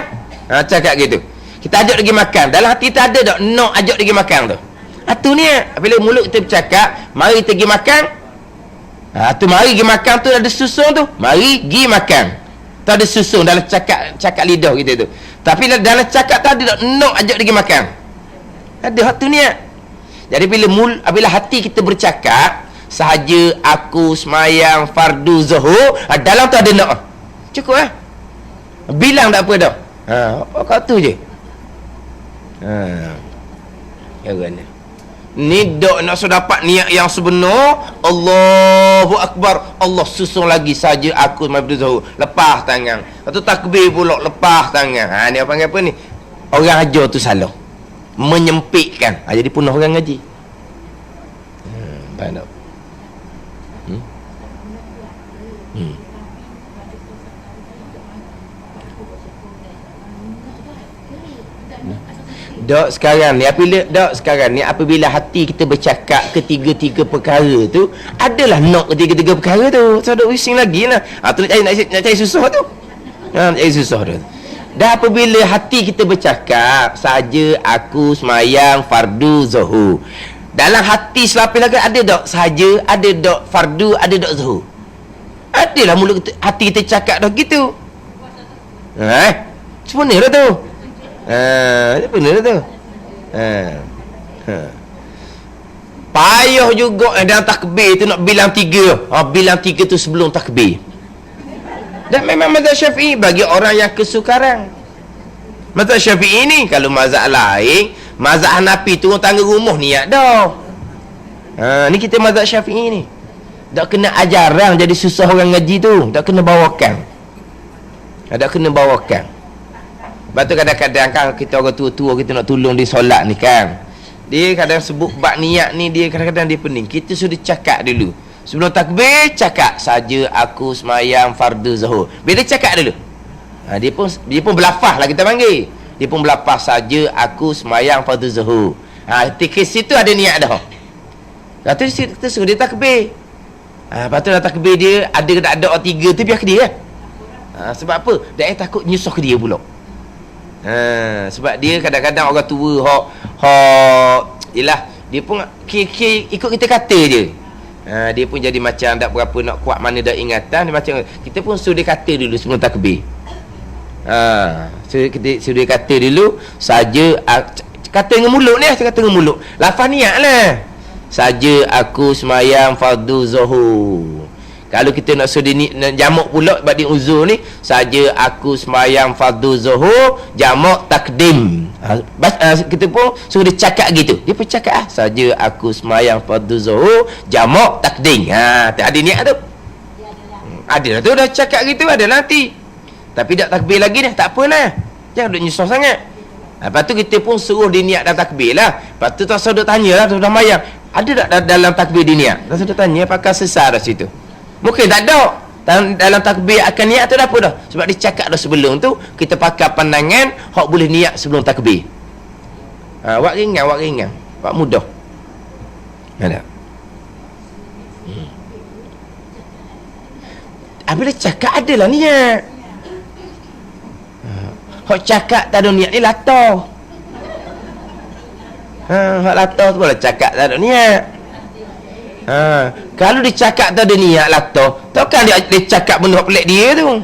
Cakap gitu. Kita ajak pergi makan. Dalam hati kita ada tak note ajak pergi makan tu? Tu niat. Bila mulut kita bercakap, mari pergi makan. Tu mari pergi makan tu ada susun tu. Mari pergi makan. Tu ada susun dalam cakap lidah kita tu. Tapi dalam cakap tadi tak nak ajak dia pergi makan. Ada hak tu niat. Jadi bila hati kita bercakap sahaja aku semayang fardu zuhur, dalam tu ada nak. Cukup lah. Bilang tak apa dah. Kau tu je. Ya kan. Ni dok nak dapat niat yang sebenar. Allahu Akbar, Allah susung lagi saja aku fardu zuhur, lepas tangan. Lepas tu takbir pula, lepas tangan. Ni apa panggil apa ni? Orang ajar tu salah, menyempitkan. Jadi punah orang ngaji. Faham tak? Sekarang ni apabila hati kita bercakap ketiga-tiga perkara tu, adalah nak ketiga-tiga perkara tu. So ada using lagi lah. Tu nak cari susah tu. Nak cari susah tu. Dah apabila hati kita bercakap saja aku semayang fardu zuhur, Dalam hati selapis lagi ada tak sahaja, ada tak fardu, ada tak zuhur. Adalah mulut kita, hati kita cakap dah gitu. Sebenarnya tu. Sebenarnya tu. Payah juga dalam takbir tu nak bilang 3. Bilang 3 tu sebelum takbir. Dan memang mazhab Syafi'i bagi orang yang kesukaran. Mazhab Syafi'i ni, kalau mazhab lain, mazhab Hanafi turun tangga rumah niat dah. Ni kita mazhab Syafi'i ni. Tak kena ajaran jadi susah orang ngaji tu. Tak kena bawakan. Tak kena bawakan. Sebab tu kadang-kadang kan kita orang tua-tua kita nak tolong di solat ni kan. Dia kadang sebut bab niat ni, dia kadang-kadang dia pening. Kita sudah cakap dulu. Sebelum takbir cakap saja aku semayang fardu zuhur. Bila cakap dulu. Dia pun berlafaz lah kita panggil. Dia pun berlafaz saja aku semayang fardu zuhur. Ketika situ ada niat dah. Lepas tu kita suruh dia takbir. Lepas tu dah takbir dia, ada ke tak ada orang 3 tu biar ke dia. Sebab apa? Dia takut nyusah ke dia pula. Sebab dia kadang-kadang orang tua yelah, dia pun ikut kita kata je. Dia pun jadi macam tak berapa nak kuat mana dah ingatan. Dia macam kita pun suruh dia kata dulu sebelum takbir. Kita suruh dia kata dulu saja, kata dengan mulut ni, kata dengan mulut. Lafaz niat lah. Saja aku semayang fardu zuhur. Kalau kita nak suruh dia nak jamak pula sebab dia uzur ni, saja aku semayang fardu zuhur jamak takdim. Kita pun suruh dia cakap gitu. Dia pun cakap saja aku semayang fardu zuhur jamak takdim. Tak ada niat tu. Ada lah tu dah cakap gitu, ada nanti. Tapi tak takbir lagi dah, tak apalah. Jangan duk nyusah sangat. Lepas tu kita pun suruh dia niat dah takbir lah. Lepas tu tak suruh tanya lah, dah mayang. Ada tak dalam takbir dia niat? Tak suruh tanya, pakai sesar dah situ. Mungkin tak ada. Dalam takbir akan niat tu dah apa dah. Sebab dia cakap dah sebelum tu, kita pakai pandangan hak boleh niat sebelum takbir. Wak ringan. Wak mudah. Ada. Bila cakap adalah niat. Hak cakap tak ada niat ni latah. Hak latah tu boleh cakap tak ada niat. Kalau dia cakap tak ada niat latah, takkan dia cakap benda pelik dia tu.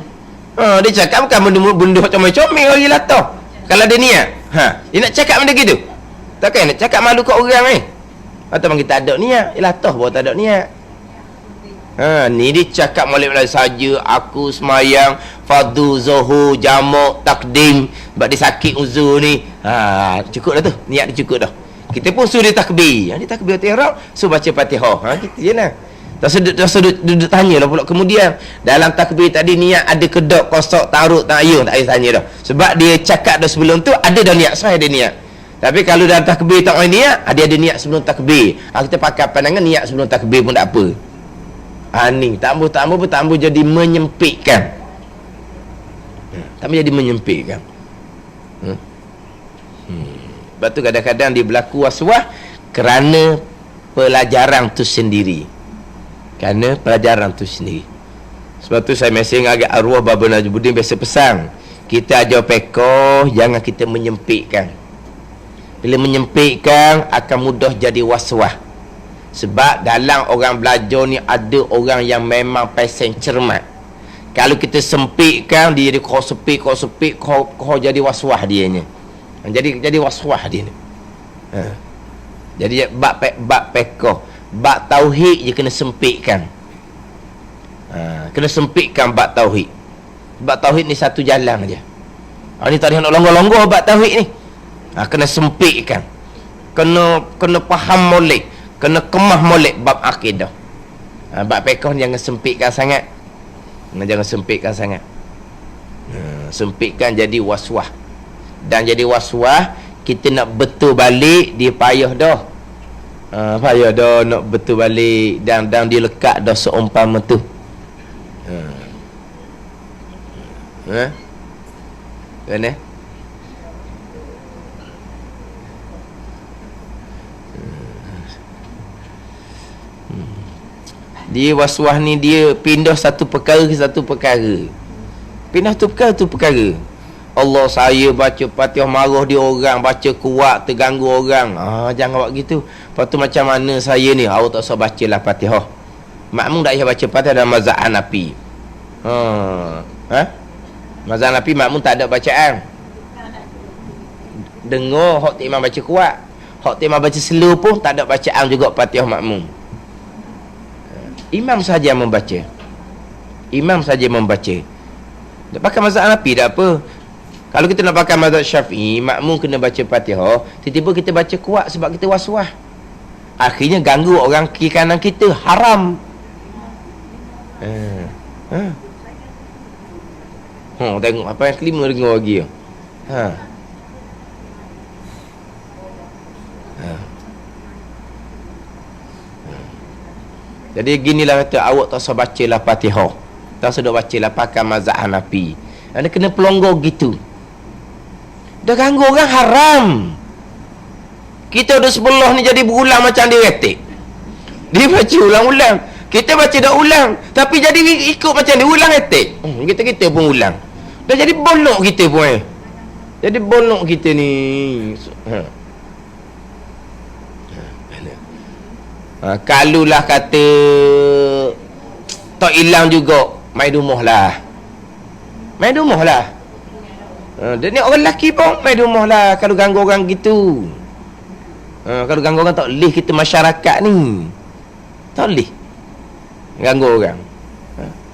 Dia cakap bukan benda comel-comel lagi latah. Kalau ada niat, dia nak cakap benda gitu. Takkan nak cakap malu kat orang ni. Atau bang kita ada niat, latah baru tak ada niat. Ni dia cakap molek-molek saja aku semayang fardu zuhur jamak takdim. Sebab dia sakit uzur ni. Cukup dah tu, niat dia cukup dah. Kita pun suruh dia takbir. Dia takbir Al-Fatihah, suruh baca Fatihah. Gitu je lah. Tak duduk tanya lah pula kemudian. Dalam takbir tadi niat ada kedok, kosok, taruk, tak ayuh. Tak payah tanya dah. Sebab dia cakap dah sebelum tu, ada dah niat, sahih ada niat. Tapi kalau dalam takbir tak ada niat, dia ada niat sebelum takbir. Kita pakai pandangan niat sebelum takbir pun tak apa. Ni tambah jadi menyempitkan. Tambah jadi menyempitkan. Sebab tu kadang-kadang dia berlaku waswas kerana pelajaran tu sendiri. Sebab tu saya mesej agak arwah Baba Najmuddin biasa pesan, kita ajar pekoh, jangan kita menyempitkan. Bila menyempitkan akan mudah jadi waswas. Sebab dalam orang belajar ni ada orang yang memang pesen cermat. Kalau kita sempitkan, dia jadi kau sepit, kau jadi waswas dia ni. Jadi waswas dia ni. Jadi bab pekoh, bab tauhid je kena sempitkan. Kena sempitkan bab tauhid. Bab tauhid ni satu jalan aja. Ni tak ada nak longgar-longgar bab tauhid ni. Kena sempitkan. Kena faham molek, kena kemah molek bab akidah. Bab pekoh jangan sempitkan sangat. Sempitkan jadi waswas. Dan jadi waswas, kita nak betul balik, dia payah dah. Payah dah nak betul balik, dan dia lekat dah seumpama tu. Mana? Dia waswas ni dia pindah satu perkara ke satu perkara. Pindah tu perkara. Allah saya baca Fatihah marah dia orang, baca kuat terganggu orang. Jangan buat gitu. Lepas tu macam mana saya ni, awak tak usah bacalah Fatihah. Makmum tak payah baca Fatihah dalam mazhab Hanafi. Mazhab Hanafi makmum tak ada bacaan. Dengar hak imam baca kuat, hak imam baca slow pun tak ada bacaan juga Fatihah makmum. Imam saja membaca. Imam saja membaca. Tak pakai mazhab Hanafi tak apa. Kalau kita nak pakai mazhab Syafi'i, makmum kena baca Fatihah, tiba-tiba kita baca kuat sebab kita was-was. Akhirnya ganggu orang kiri kanan kita, haram. Tengok apa yang kelima dengar lagi. Jadi ginilah kata, awak tak usah bacalah Fatihah, tak usah bacalah pakai mazhab Hanafi. Anda kena pelonggar gitu. Dah ganggu orang, haram. Kita ada sebelah ni jadi berulang macam dia retik. Dia baca ulang-ulang, kita baca dah ulang, tapi jadi ikut macam dia ulang retik. Kita pun ulang. Dah jadi bolok kita pun. Jadi bolok kita ni. Kalulah kata tak hilang juga, main rumah lah. Main rumah lah. Dia ni orang lelaki pun main rumah lah. Kalau ganggu orang gitu, kalau ganggu orang tak boleh. Kita masyarakat ni tak boleh ganggu orang.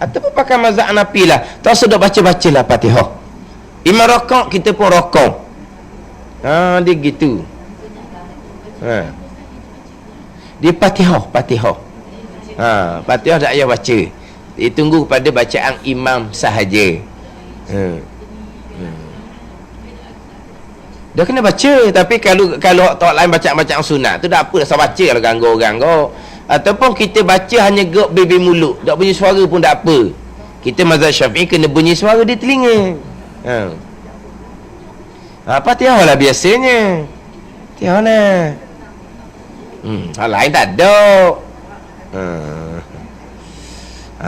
Ataupun pakai mazhab Hanafi lah, tak sudah baca-baca lah Fatihah. Imam rokok, kita pun rokok. Dia gitu. Dia Fatihah. Fatihah tak payah baca. Dia tunggu pada bacaan imam sahaja. Dia kena baca. Tapi kalau tak lain bacaan sunat tu tak apa, dah baca kalau ganggu orang kau. Ataupun kita baca hanya gerak bibir mulut, tak bunyi suara pun tak apa. Kita mazhab Syafi'i kena bunyi suara di telinga. Fatihah lah biasanya. Fatihah lah. Hal lain tak ada.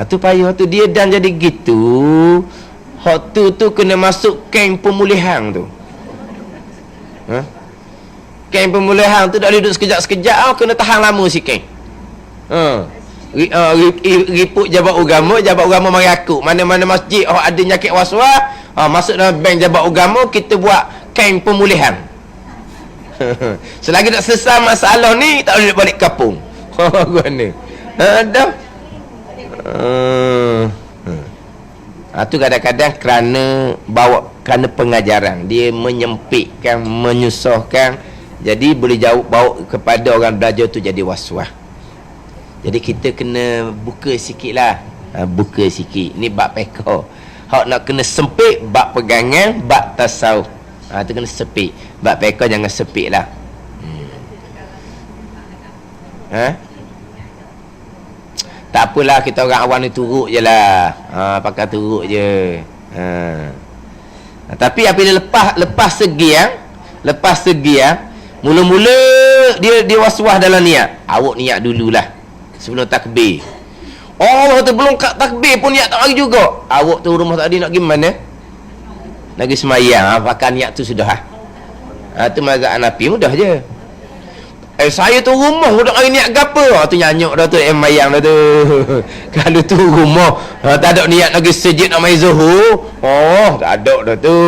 Tu payah tu dia, dan jadi gitu. Hak tu kena masuk kem pemulihan tu. Kem pemulihan tu tak boleh duduk sekejap-sekejap, kena tahan lama sikit. Riput jabat agama mari aku. Mana-mana masjid ada nyakit was-was, masuk dalam bank jabat agama, kita buat kem pemulihan. Selagi tak selesai masalah ni, tak boleh balik kampung. Mana? Dah. Tu kadang-kadang kerana pengajaran dia menyempitkan, menyusahkan, jadi boleh bawa kepada orang belajar tu jadi was-was. Jadi kita kena buka sikit lah. Buka sikit. Ni bab peka. Hak nak kena sempit, bab pegangan, bab tasawuf. Tu kena sepit. Bab peka jangan sepit lah. Tak apalah, kita orang awam ni turut je lah. Pakai turut je. Tapi apabila lepas segi mula-mula dia was-was dalam niat. Awak niat dululah sebelum takbir. Tu belum kat takbir pun niat tak lagi juga. Awak tu rumah tadi nak pergi mana? Nak pergi semayang. Pakai niat tu sudah. Tu mazhab Hanafi, mudah je. Saya tu rumah udah hari niat gapo? Tu nyanyuk dah tu, mayang dah tu. Kalau tu rumah tak ada niat lagi sejid nak mai zuhur. Tak ada dah tu.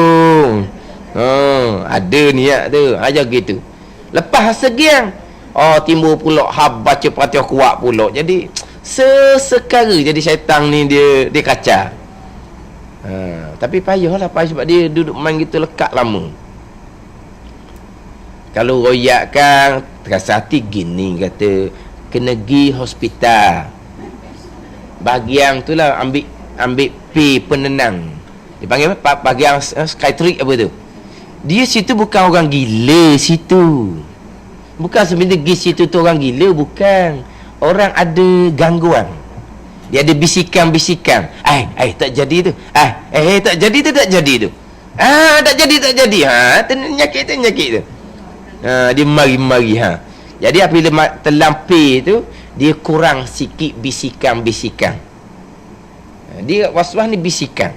Ada niat tu. Aja gitu. Lepas segiang, timbul pula baca Fatihah kuat pula. Jadi sesekara jadi syaitan ni dia kacau. Tapi payahlah sebab dia duduk main gitu lekat lama. Kalau royakkan terasa hati gini, kata kena pergi hospital. Bahagian tu lah ambil P penenang. Dia panggil apa? Bahagian psychiatric apa tu. Dia situ bukan orang gila situ. Bukan sebenarnya pergi situ tu orang gila, bukan. Orang ada gangguan. Dia ada bisikan-bisikan. Tak jadi tu. Tak jadi tu, tak jadi tu. Tak jadi. Nyakit tu. Dia mari-mari. Jadi apabila terlampir tu, dia kurang sikit bisikan-bisikan. Dia was-was ni bisikan.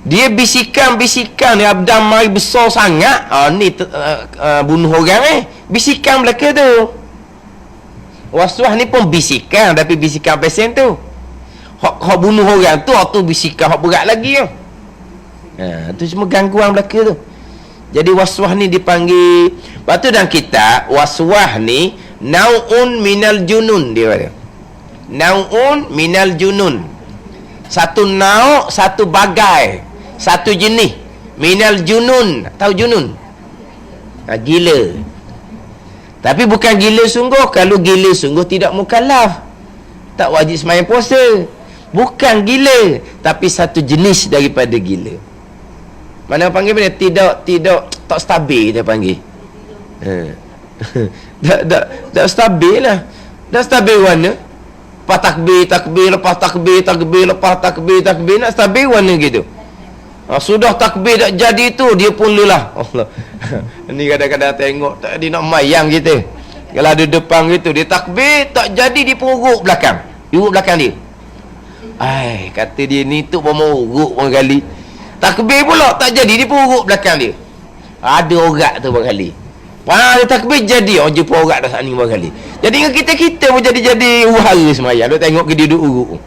Dia bisikan ni abdam mai besar sangat. Ni bunuh orang bisikan belaka tu. Waswas ni pun bisikan, tapi bisikan pesen tu. Hak bunuh orang tu, tu bisikan hak berat lagi tu. Tu semua gangguan belaka tu. Jadi waswas ni dipanggil. Lepas tu dalam kitab waswas ni nau'un minal junun dia kata. Nau'un minal junun. Satu nau', satu bagai, satu jenis minal junun. Tahu junun? Gila. Tapi bukan gila sungguh. Kalau gila sungguh tidak mukallaf, tak wajib sembahyang puasa. Bukan gila, tapi satu jenis daripada gila. Mana panggil benda? Tidak tak stabil dia panggil. Tak stabil lah. Tak stabil warna. Lepas takbir, lepas takbir, nak stabil warna gitu. Sudah takbir tak jadi tu, dia pun lelah. Allah. Ni kadang-kadang tengok tak dia nak mayang kita. Kalau ada depan gitu, dia takbir tak jadi, dia pun urut belakang. Urut belakang dia. Kata dia ni tu pun mau urut pun kali. Takbir pula tak jadi, dia pun urut belakang dia. Ada orat tu berkali. Dia takbir jadi, jumpa orat dah saat ni berkali. Jadi dengan kita pun jadi uhara semayang. Dia tengok ke dia duduk urut.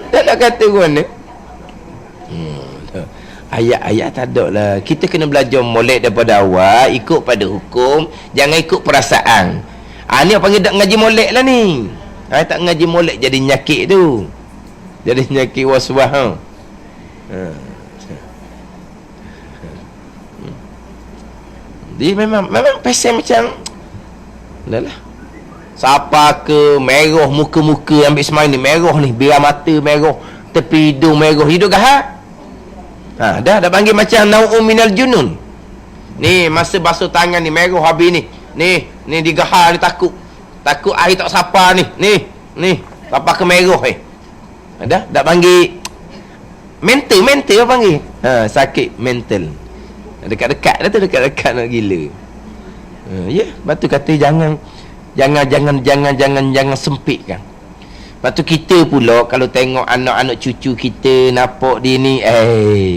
Tak nak kata ke mana. Ayat-ayat tak ada lah. Kita kena belajar molek daripada awal, ikut pada hukum, jangan ikut perasaan. Ni panggil tak ngaji molek lah ni. Tak ngaji molek jadi nyakit tu. Jadi nyakit waswas. Dia memang pesen macam lah. Siapa ke merah muka-muka ambil semai ni, merah ni, biar mata merah, tepi hidung merah, hidung gahat. Dah panggil macam nau'un minal junun. Ni masa basuh tangan ni merah habis ni. Ni digahar ni takut air tak sapa ni. Ni sapa ke merah dah panggil mental panggil. Sakit mental. Dekat-dekat dah tu, dekat-dekat nak gila. Lepas tu kata jangan sempitkan. Lepas tu kita pula kalau tengok anak-anak cucu kita nampak dia ni,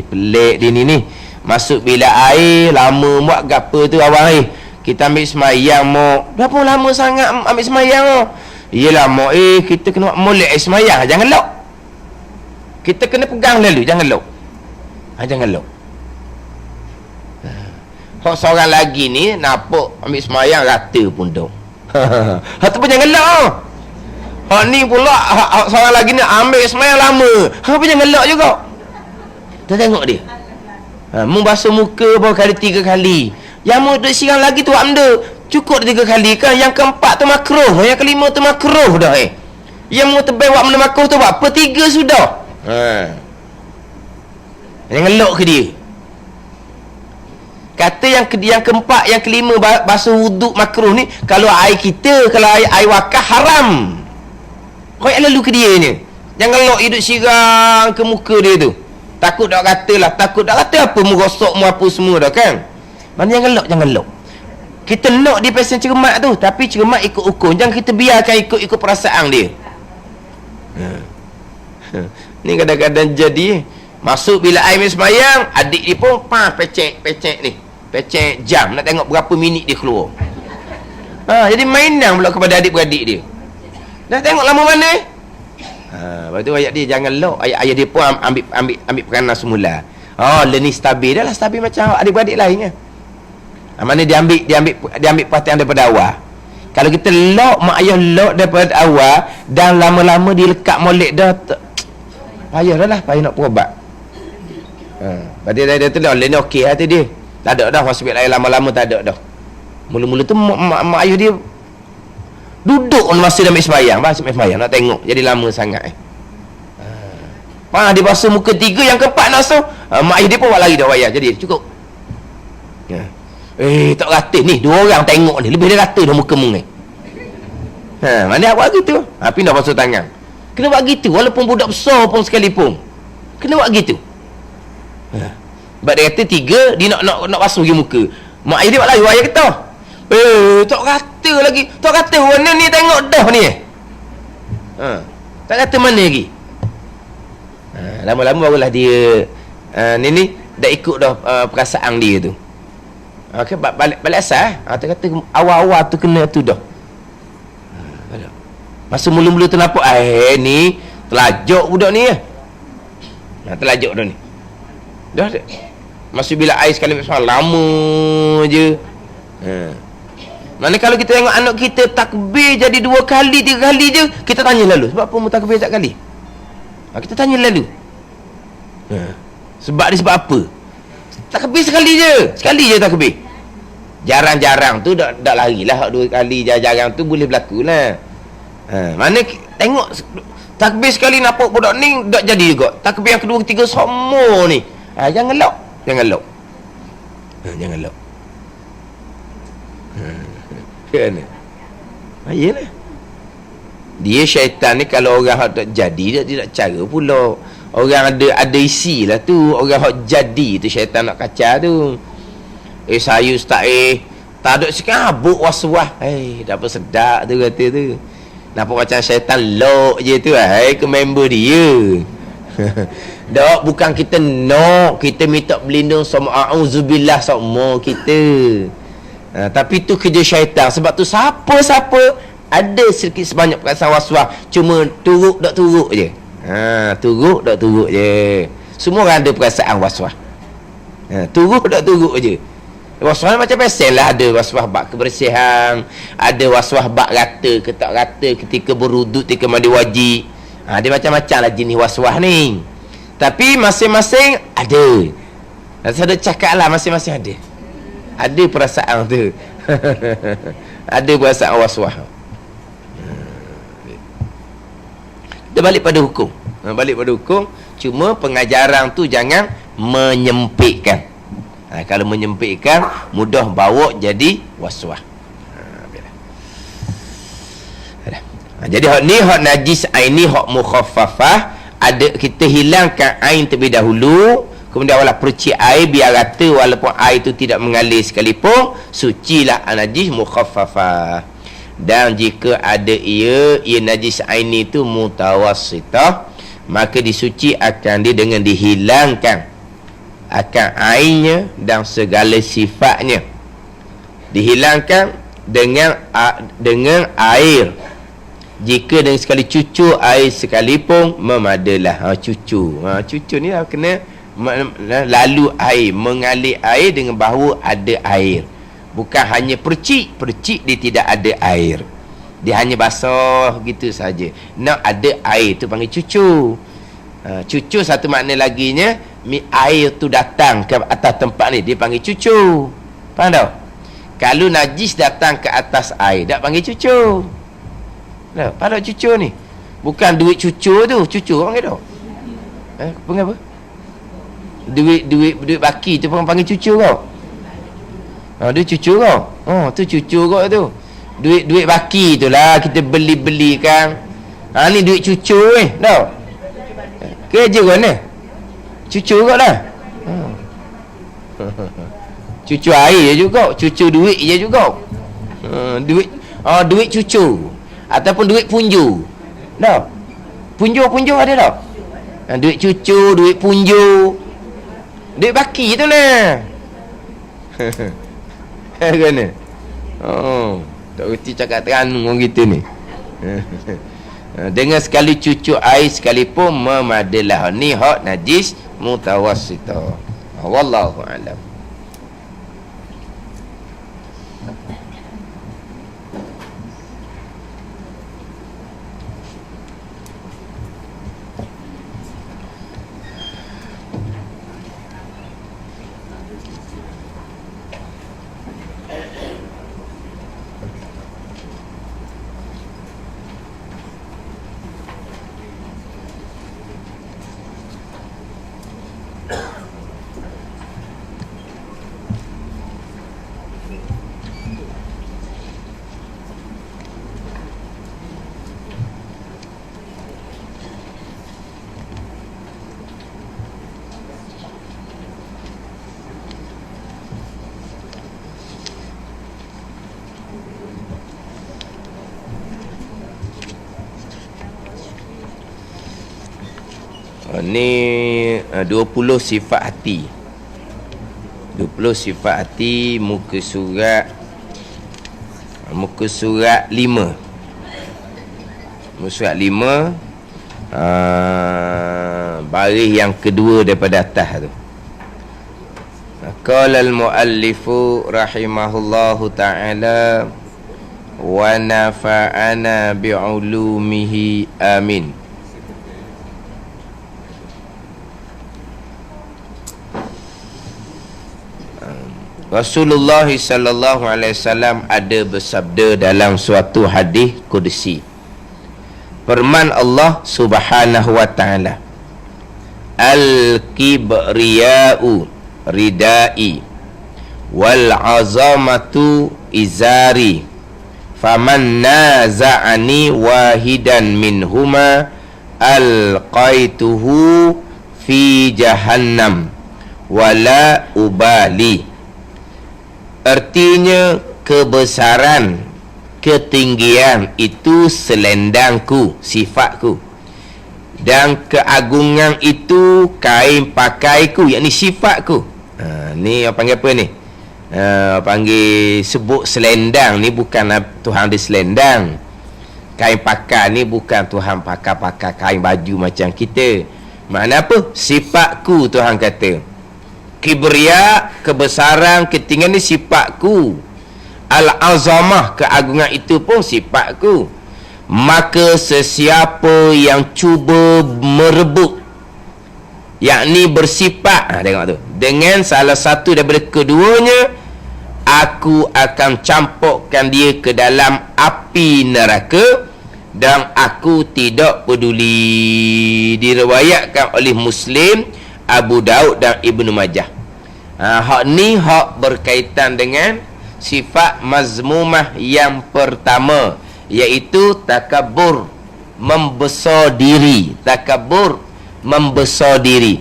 pelik dia ni. Masuk bilik air lama buat gapo tu awang kita ambil semayang mak. Berapa lama sangat ambil semayang? Iyalah mak kita kena molek semayang, jangan lock. Kita kena pegang lalu, jangan lock. Jangan lock. Hak seorang lagi ni nampak ambil semayang rata pun dah. Hak tu pun jangan lock. Hak ni pula hak seorang lagi ni ambil semayang lama. Hak pun jangan lock juga. Kita tengok dia. Mu basuh muka berapa kali? 3 kali. Yang mu duduk sirang lagi tu benda cukup 3 kali kan? Yang keempat tu makruh, yang kelima tu makruh dah Yang mu tebal buat benda makruh tu buat apa? 3 sudah. Jangan lock ke dia. Kata yang keempat, yang kelima basuh wuduk makruh ni, kalau air kita, kalau air wakah haram. Kau lalu ke dia ni. Jangan lock hidup sirang ke muka dia tu. Takut dak kata apa mu gosok mu apa semua dah kan. Mana jangan lock. Kita lock dia pasal cermat tu, tapi cermat ikut hukum. Jangan kita biarkan ikut perasaan dia. Ni kadang-kadang jadi masuk bila air sembahyang, adik dia pun pecek ni. Pecek jam nak tengok berapa minit dia keluar. Jadi mainan pula kepada adik-beradik dia. Dah tengok lama mana? Lepas tu ayat dia jangan lock. Ayat dia pun ambil peranan semula. Learning stabil dah lah, stabil macam adik-beradik lainnya. Mana dia ambil perhatian daripada awal. Kalau kita lock, mak ayah lock daripada awal dan lama-lama dia lekat molek dah, payah dah lah, payah nak berubat. Pada dia tu dah ni okey hati dia. Tak ada dah hospital air lama-lama, tak ada dah. Mula-mula tu mak ayah dia duduk masa dia ambil sembahyang, nak tengok jadi lama sangat. Dia basuh muka 3, yang keempat nak basuh, mak ayah dia pun buat lari dah wayar. Jadi cukup. Tak rata ni, 2 orang tengok ni, lebih dia rata dah muka mu ni. Mana buat gitu? Pindah basuh tangan. Kena buat gitu walaupun budak besar pun sekalipun. Kena buat gitu. Sebab dia kata 3 dia nak basuh pergi muka. Mak ayah dia buat lari wayar kata. Tak kata lagi. Tak kata warna ni tengok dah ni. Tak kata mana lagi. Lama-lama barulah dia Ni dah ikut dah perasaan dia tu. Okey, balik asal. Dia kata awal-awal tu kena tu dah. Masa mula-mula tu nampak ni telajak budak ni ya. Telajak dah ni. Dah. Masa bila air sekali lama je. Mana kalau kita tengok anak kita takbir jadi 2 kali 3 kali je, kita tanya lalu sebab apa mu takbir tak kali. Kita tanya lalu. Sebab dia sebab apa? Takbir sekali je takbir. Jarang-jarang tu dak larilah 2 kali, jarang-jarang tu boleh berlaku lah. Mana tengok takbir sekali nampak budak ni dak jadi juga. Takbir yang kedua ketiga semua ni. Jangan lock. Jangan lock. Kan? Iyalah. Dia syaitan ni kalau orang tak jadi dia tak cara pula. Orang ada isi lah tu. Orang hak jadi tu syaitan nak kacau tu. Saya ustaz tak ada sekabuk was-was. Dah apa sedap tu kata tu. Nampak macam syaitan lock je tu. Ke member dia. Dak, bukan kita nak. Kita minta berlindung sama a'udzubillah sama kita. Tapi tu kerja syaitan. Sebab tu siapa-siapa ada sedikit sebanyak perasaan was-was, cuma turut tak turut je. Turut tak turut je. Semua orang ada perasaan was-was. Turut tak turut je. Was-was macam biasa lah. Ada was-was bab kebersihan, ada was-was bab rata ke tak rata ketika beruduk, ketika mandi wajib. Dia macam-macam lah jenis was-was ni. Tapi masing-masing ada. Saya dah cakap lah, masing-masing ada. Ada perasaan tu. Ada perasaan was-was. Dia balik pada hukum. Cuma pengajaran tu jangan menyempitkan. Kalau menyempitkan, mudah bawa jadi was-was. Jadi hak ni, hak najis ain ni, hak mukhaffafah. Ada kita hilangkan ain terlebih dahulu, kemudian wala percik air biar rata, walaupun air itu tidak mengalir sekalipun, sucilah najis mukhaffafah. Dan jika ada ia najis ain itu mutawassitah, maka disuci akan dia dengan dihilangkan akan airnya dan segala sifatnya. Dihilangkan dengan air. Jika dengan sekali cucur air sekalipun memadalah. Cucur ni lah kena lalu air, mengalir air dengan bahawa ada air. Bukan hanya percik dia tidak ada air, dia hanya basah gitu saja. Nak ada air tu panggil cucur. Cucur satu makna laginya, air tu datang ke atas tempat ni, dia panggil cucur. Faham tak? Kalau najis datang ke atas air, tak panggil cucur. Faham tak cucur ni? Bukan duit cucur tu, cucur panggil tak? Panggil apa? Duit baki tu panggil cucur kau. Dia cucur kau. Tu cucur kau tu. Duit baki tu lah kita beli-belikan. Ni duit cucur tau. Kerja kau ni. Cucur kau lah. Cucur air je juga, cucur duit je juga. Duit cucur ataupun duit punju. Dah. Punju ada tak? Duit cucur, duit punju. Duit baki tu lah. Kena. Tak reti cakap terang orang kita ni. Dengan sekali cucuk air sekalipun memadalah. Ni hak najis mutawassitah. Wallahu a'lam. Ni 20 sifat hati. 20 sifat hati, muka surat 5. Muka surat 5, baris yang kedua daripada atas tu. Qala al-muallifu rahimahullahu ta'ala wa nafa'ana bi'ulumihi amin. Rasulullah sallallahu alaihi wasallam ada bersabda dalam suatu hadis qudsi. Firman Allah Subhanahu wa taala, Al-kibriya'u ridai wal azamatu izari faman naza'ani wahidan minhuma alqaituhu fi jahannam wala ubali. Artinya, kebesaran, ketinggian itu selendangku, sifatku, dan keagungan itu kain pakaiku, yakni sifatku. Ni orang panggil apa ni? Panggil sebut selendang ni bukan Tuhan di selendang. Kain pakai ni bukan Tuhan pakai kain baju macam kita. Makna apa? Sifatku, Tuhan kata. Kibriya, kebesaran, ketinggian ni sifatku. Al-azamah, keagungan itu pun sifatku. Maka sesiapa yang cuba merebut, yakni bersifat, tengok tu, dengan salah satu daripada keduanya, aku akan campurkan dia ke dalam api neraka dan aku tidak peduli. Diriwayatkan oleh Muslim, Abu Daud dan Ibnu Majah. Hak ni hak berkaitan dengan sifat mazmumah yang pertama, iaitu takabur, membesar diri. Takabur, membesar diri.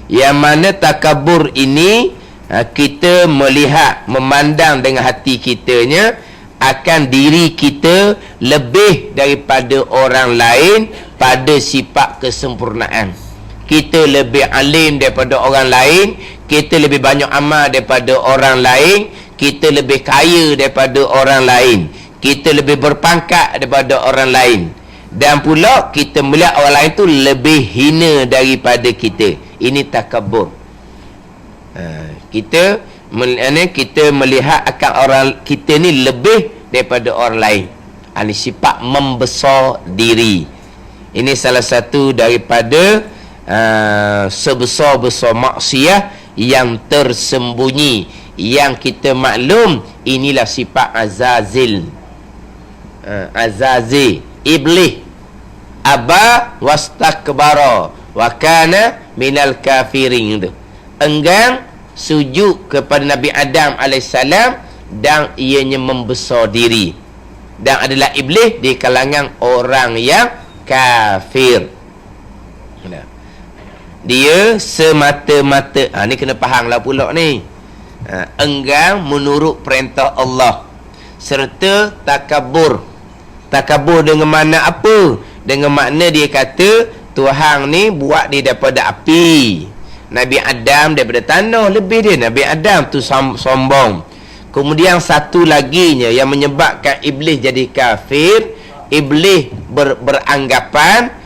Yang mana takabur ini, kita melihat, memandang dengan hati kitanya akan diri kita lebih daripada orang lain pada sifat kesempurnaan. Kita lebih alim daripada orang lain, kita lebih banyak amal daripada orang lain, kita lebih kaya daripada orang lain, kita lebih berpangkat daripada orang lain, dan pula kita melihat orang lain tu lebih hina daripada kita. Ini takabur. Kita melihat akan orang kita ni lebih daripada orang lain. Ini sifat membesar diri. Ini salah satu daripada sebesar-besar maksiat yang tersembunyi, yang kita maklum. Inilah sifat Azazil. Azazil, iblis, aba wastakbara wa kana minal kafirin tu. Enggan sujud kepada Nabi Adam AS dan ianya membesar diri, dan adalah iblis di kalangan orang yang kafir. Dia semata-mata, ni kena faham lah pula ni, enggan menurut perintah Allah, serta takabur. Takabur dengan makna apa? Dengan makna dia kata Tuhan ni buat dia daripada api, Nabi Adam daripada tanah. Lebih dia Nabi Adam tu sombong. Kemudian satu laginya yang menyebabkan iblis jadi kafir, iblis beranggapan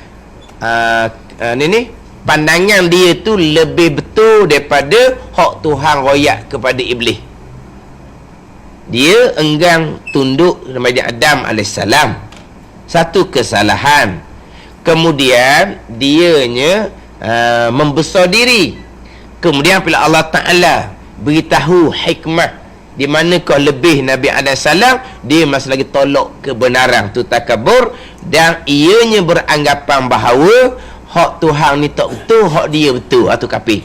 pandangan dia tu lebih betul daripada hak Tuhan royak kepada iblis. Dia enggan tunduk Nabi Adam AS. Satu kesalahan. Kemudian dianya membesar diri. Kemudian bila Allah Ta'ala beritahu hikmah di mana kau lebih Nabi Adam salam, dia masih lagi tolak kebenaran tu, takabur, dan ianya beranggapan bahawa hak Tuhan ni tak betul, hak dia betul. Itu kafir.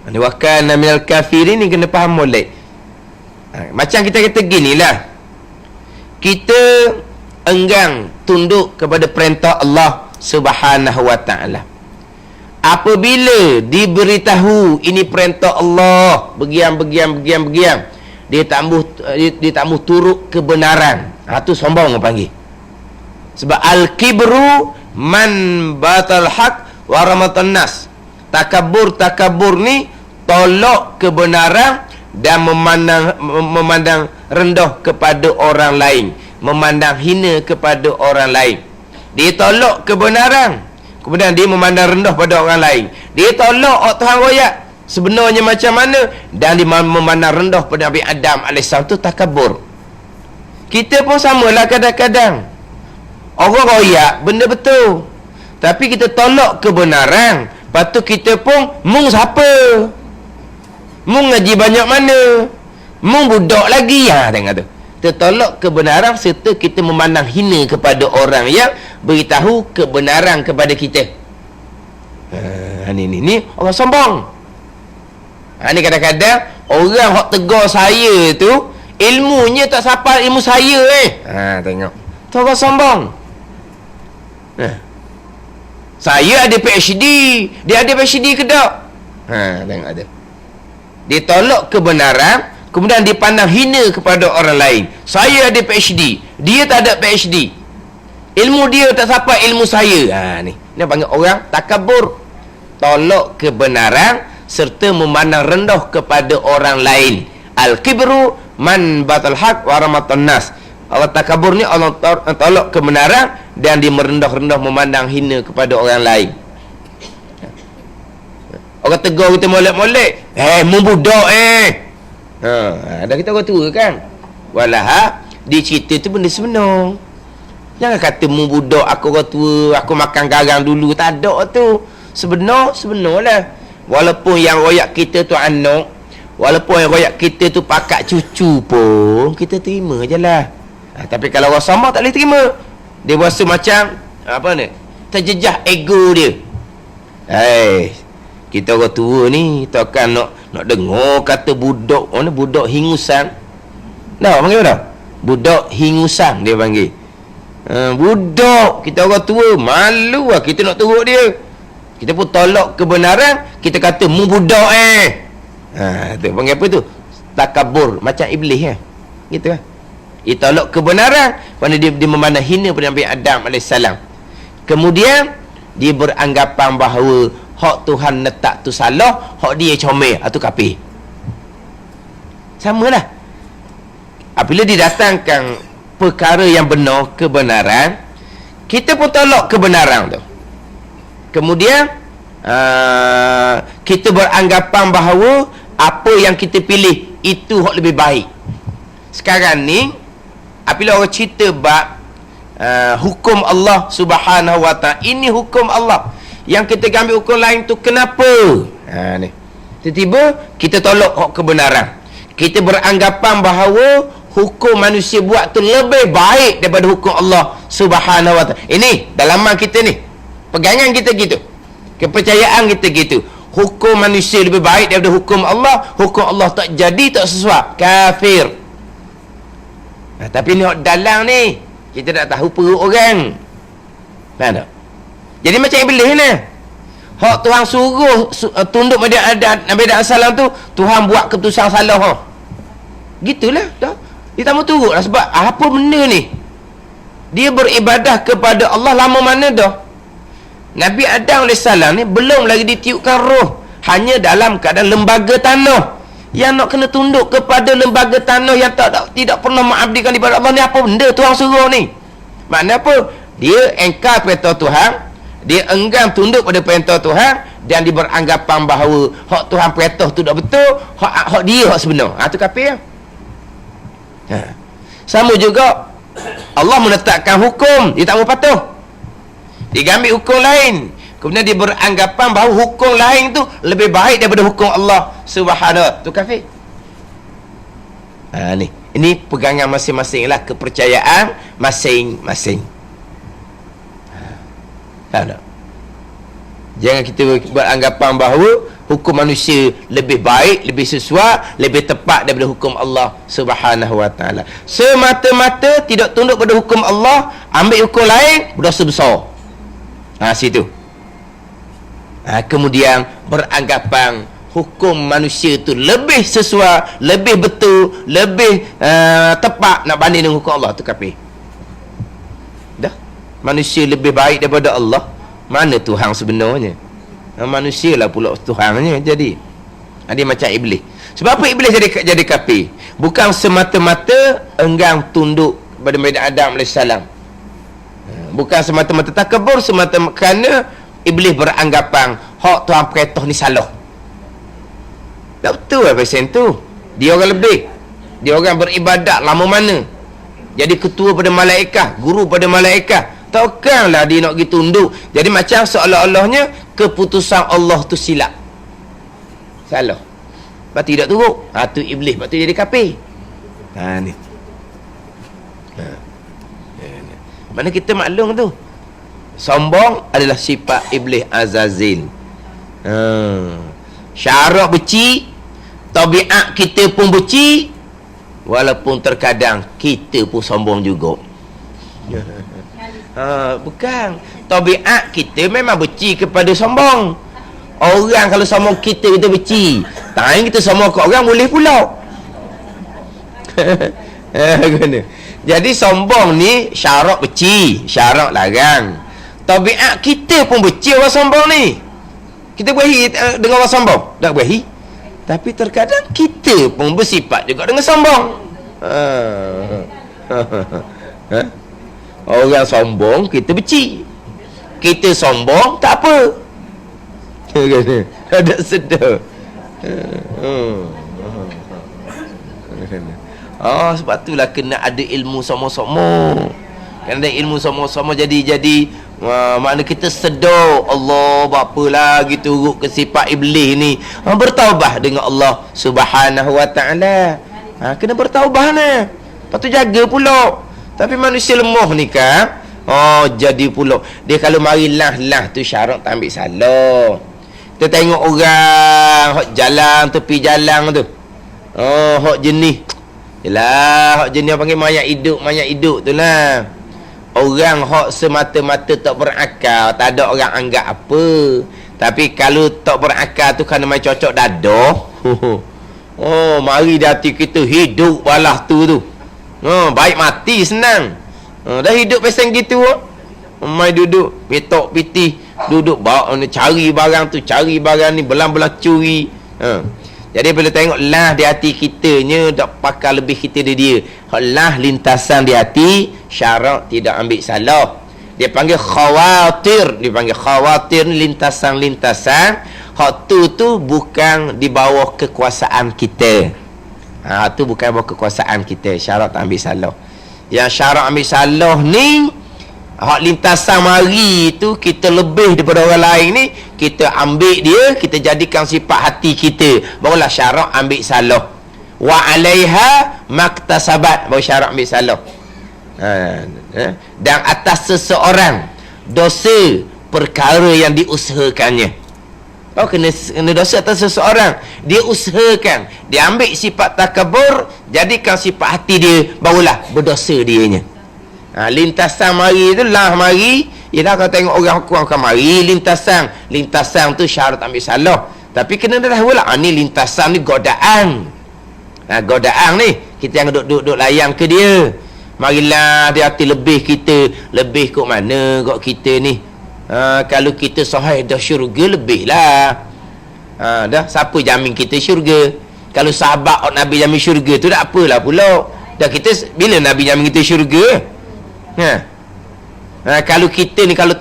Ini wakana minal kafirin ni kena faham molek. Macam kita kata ginilah, kita enggan tunduk kepada perintah Allah Subhanahu wa ta'ala. Apabila diberitahu ini perintah Allah, begian, dia tak mahu turut kebenaran. Itu sombong orang panggil. Sebab al-kibru man batal haq wa ramatan nas. Takabur ni tolak kebenaran dan memandang rendah kepada orang lain, memandang hina kepada orang lain. Dia tolak kebenaran, kemudian dia memandang rendah pada orang lain. Dia tolak Tuhan royak sebenarnya macam mana, dan dia memandang rendah pada Nabi Adam AS. Tu takabur. Kita pun samalah kadang-kadang. Orang royak benda betul, tapi kita tolak kebenaran. Lepas tu kita pun mung siapa? Mung ngaji banyak mana? Mung budak lagi. Tengok tu. Kita tolak kebenaran serta kita memandang hina kepada orang yang beritahu kebenaran kepada kita. Ni orang sombong. Ni kadang-kadang orang hok tegur saya tu ilmunya tak sampai ilmu saya tengok. Tu orang sombong. Saya ada PhD, dia ada PhD ke tak? Tengok ada. Dia tolak kebenaran, kemudian dia pandang hina kepada orang lain. Saya ada PhD, dia tak ada PhD. Ilmu dia tak sampai ilmu saya. Ni panggil orang takabur. Tolak kebenaran serta memandang rendah kepada orang lain. Al-kibru man batal haq wa ramatan nas. Allah takabur ni Allah tolak kebenaran dan dia merendah-rendah memandang hina kepada orang lain. Orang tegur kita molek-molek, membudak ada kita orang tua kan. Walah di cerita tu benda sebenar. Jangan kata membudak aku orang tua, aku makan garang dulu, tak ada tu. Sebenarlah. Walaupun yang royak kita tu anak, walaupun yang royak kita tu pakak cucu pun, kita terima je lah. Tapi kalau orang sama tak boleh terima. Dia rasa macam terjejah ego dia. Kita orang tua ni takkan nak dengar kata budak, budak hingusan. Panggil apa? Budak hingusan dia panggil. Budak, kita orang tua malu lah kita nak teruk dia. Kita pun tolak kebenaran, kita kata mu budak tu panggil apa tu? Takabur, macam iblis gitu kan. Dia tolak kebenaran, kerana dia memandang hina pada Nabi Adam AS. Kemudian dia beranggapan bahawa hak Tuhan letak tu salah, hak dia comel, tu kafir. Samalah. Apabila didatangkan perkara yang benar, kebenaran, kita pun tolak kebenaran tu. Kemudian kita beranggapan bahawa apa yang kita pilih itu hak lebih baik. Sekarang ni apabila orang cerita bab hukum Allah Subhanahu wa ta'ala, ini hukum Allah, yang kita ambil hukum lain tu kenapa? Ni tiba-tiba kita tolak hak kebenaran. Kita beranggapan bahawa hukum manusia buat tu lebih baik daripada hukum Allah Subhanahu wa ta'ala. Ini dalaman kita ni, pegangan kita gitu, kepercayaan kita gitu. Hukum manusia lebih baik daripada hukum Allah. Hukum Allah tak jadi, tak sesuai, kafir. Tapi ni hak dalang ni, kita tak tahu perut orang. Tak? Jadi macam iblis ni, hak Tuhan suruh tunduk pada Nabi Adam salam tu, Tuhan buat keputusan salah. Gitulah dah. Dia tak mau turut lah. Sebab apa benda ni, dia beribadah kepada Allah lama mana dah. Nabi Adam AS ni belum lagi ditiupkan roh, hanya dalam keadaan lembaga tanah. Yang nak kena tunduk kepada lembaga tanah yang tidak pernah mengabdikan ibadat Allah ni, apa benda Tuhan suruh ni? Makna apa? Dia engkar perintah Tuhan, dia enggan tunduk pada perintah Tuhan, dan dia beranggapan bahawa hak Tuhan perintah tu tak betul, hak dia hak sebenar. Tu kafir. Sama juga Allah menetapkan hukum, dia tak mau patuh, dia ambil hukum lain, kemudian dia beranggapan bahawa hukum lain tu lebih baik daripada hukum Allah Subhanahu, tu kafir. Ini pegangan masing-masing lah, kepercayaan masing-masing. Tak? Jangan kita beranggapan bahawa hukum manusia lebih baik, lebih sesuai, lebih tepat daripada hukum Allah Subhanahu wa ta'ala. Semata-mata tidak tunduk pada hukum Allah, ambil hukum lain, berdosa besar. Situ. Kemudian beranggapan hukum manusia itu lebih sesuai, lebih betul, lebih tepat nak banding dengan hukum Allah, tu kafir. Dah. manusia lebih baik daripada Allah? Mana Tuhan sebenarnya? Manusia lah pula Tuhannya. Jadi dia macam iblis. Sebab apa iblis jadi kafir? Bukan semata-mata enggan tunduk kepada Nabi Adam AS. Bukan semata-mata takabur, semata-mata kerana iblis beranggapan hak Tuhan perintah ni salah. Tak betul lah pasal tu. Dia orang lebih. Dia orang beribadat lama mana. Jadi ketua pada malaikat, guru pada malaikat. Takkanlah dia nak pergi tunduk. Jadi macam seolah-olahnya keputusan Allah tu silap. Salah. Lepas tu tidak turut. Tu iblis. Lepas tu jadi kafir. Ni. Mana kita maklum tu. Sombong adalah sifat iblis Azazil. Syarak beci, tabiat kita pun beci, walaupun terkadang kita pun sombong juga. Bukan. Tabiat kita memang beci kepada sombong. Orang kalau sombong kita beci. Tangan kita sombong ke orang boleh pula. Jadi sombong ni syarak beci, syarak larang. Tabiat kita pun beci orang sombong ni. Kita berahi dengan orang sombong? Tak berahi. Tapi terkadang kita pun bersifat juga dengan sombong. Orang sombong kita beci. Kita sombong tak apa. Ada sedar. Sebab itulah kena ada ilmu sama-sama. Kena ada ilmu sama-sama. Jadi makna kita sedar Allah bapalah gitu urut ke sifat iblis ni. Bertaubah dengan Allah Subhanahu wa taala. Kena bertaubah ni. Lepas tu jaga pula. Tapi manusia lemah ni kan. Jadi pula dia kalau mari lah tu syarat tak ambil salah. Kita tengok orang hok jalan tepi jalan tu. Hok jenis. Yalah, hok jenis panggil mayat hidup tu lah. Orang hok semata-mata tak berakal, tak ada orang anggap apa. Tapi kalau tak berakal tu kena main cocok dadah. Mari di hati kita hidup balah tu. Baik mati senang. Dah hidup pasang gitu. Main duduk petok pitih, duduk bawa cari barang tu, cari barang ni, belang-belang curi. Jadi bila tengok lah di hati kitanya tak pakar lebih kita dia. Lah lintasan di hati syarak tidak ambil salah. Dia panggil khawatir. Dia panggil khawatir ni lintasan-lintasan. Hak tu bukan di bawah kekuasaan kita. Tu bukan bawah kekuasaan kita. Syarak tak ambil salah. Yang syarak ambil salah ni hak lintasan mari tu kita lebih daripada orang lain ni, kita ambil dia, kita jadikan sifat hati kita, barulah syarak ambil salah. Wa alaiha maktasabat, baru syarak ambil salah. Dan atas seseorang dosa perkara yang diusahakannya. Kena dosa atas seseorang, dia usahakan, dia ambil sifat takabur, jadikan sifat hati dia, barulah berdosa dianya. Lintasan mari tu lah mari. Ialah kalau tengok orang hukum mari lintasan tu syarat ambil salah. Tapi kena tahu lah ni lintasan ni godaan. Godaan ni kita yang duduk layang ke dia. Marilah dia hati lebih kita, lebih kok mana kok kita ni. Kalau kita sahih dah syurga lebih lah. Dah siapa jamin kita syurga? Kalau sahabat Nabi jamin syurga tu tak apalah pula. Dah kita bila Nabi jamin kita syurga? Kalau kita ni kalau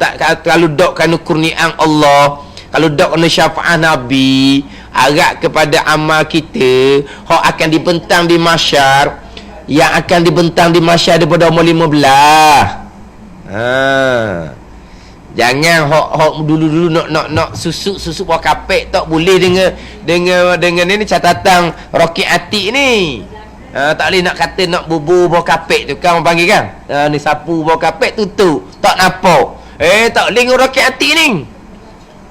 dok kerana kurniaan Allah, kalau dok kerana syafaat Nabi, harap kepada amal kita hak akan dibentang di mahsyar, yang akan dibentang di mahsyar daripada umur 15. Jangan hak dulu-dulu nak susuk buah kapek tak boleh dengan ni catatan Rocky Atik ni. Tak boleh nak kata nak bubur buah kapek tu kan orang panggil kan. Ni sapu buah kapek tutup, tak nampak. Tak boleh dengan Rocky Atik ni.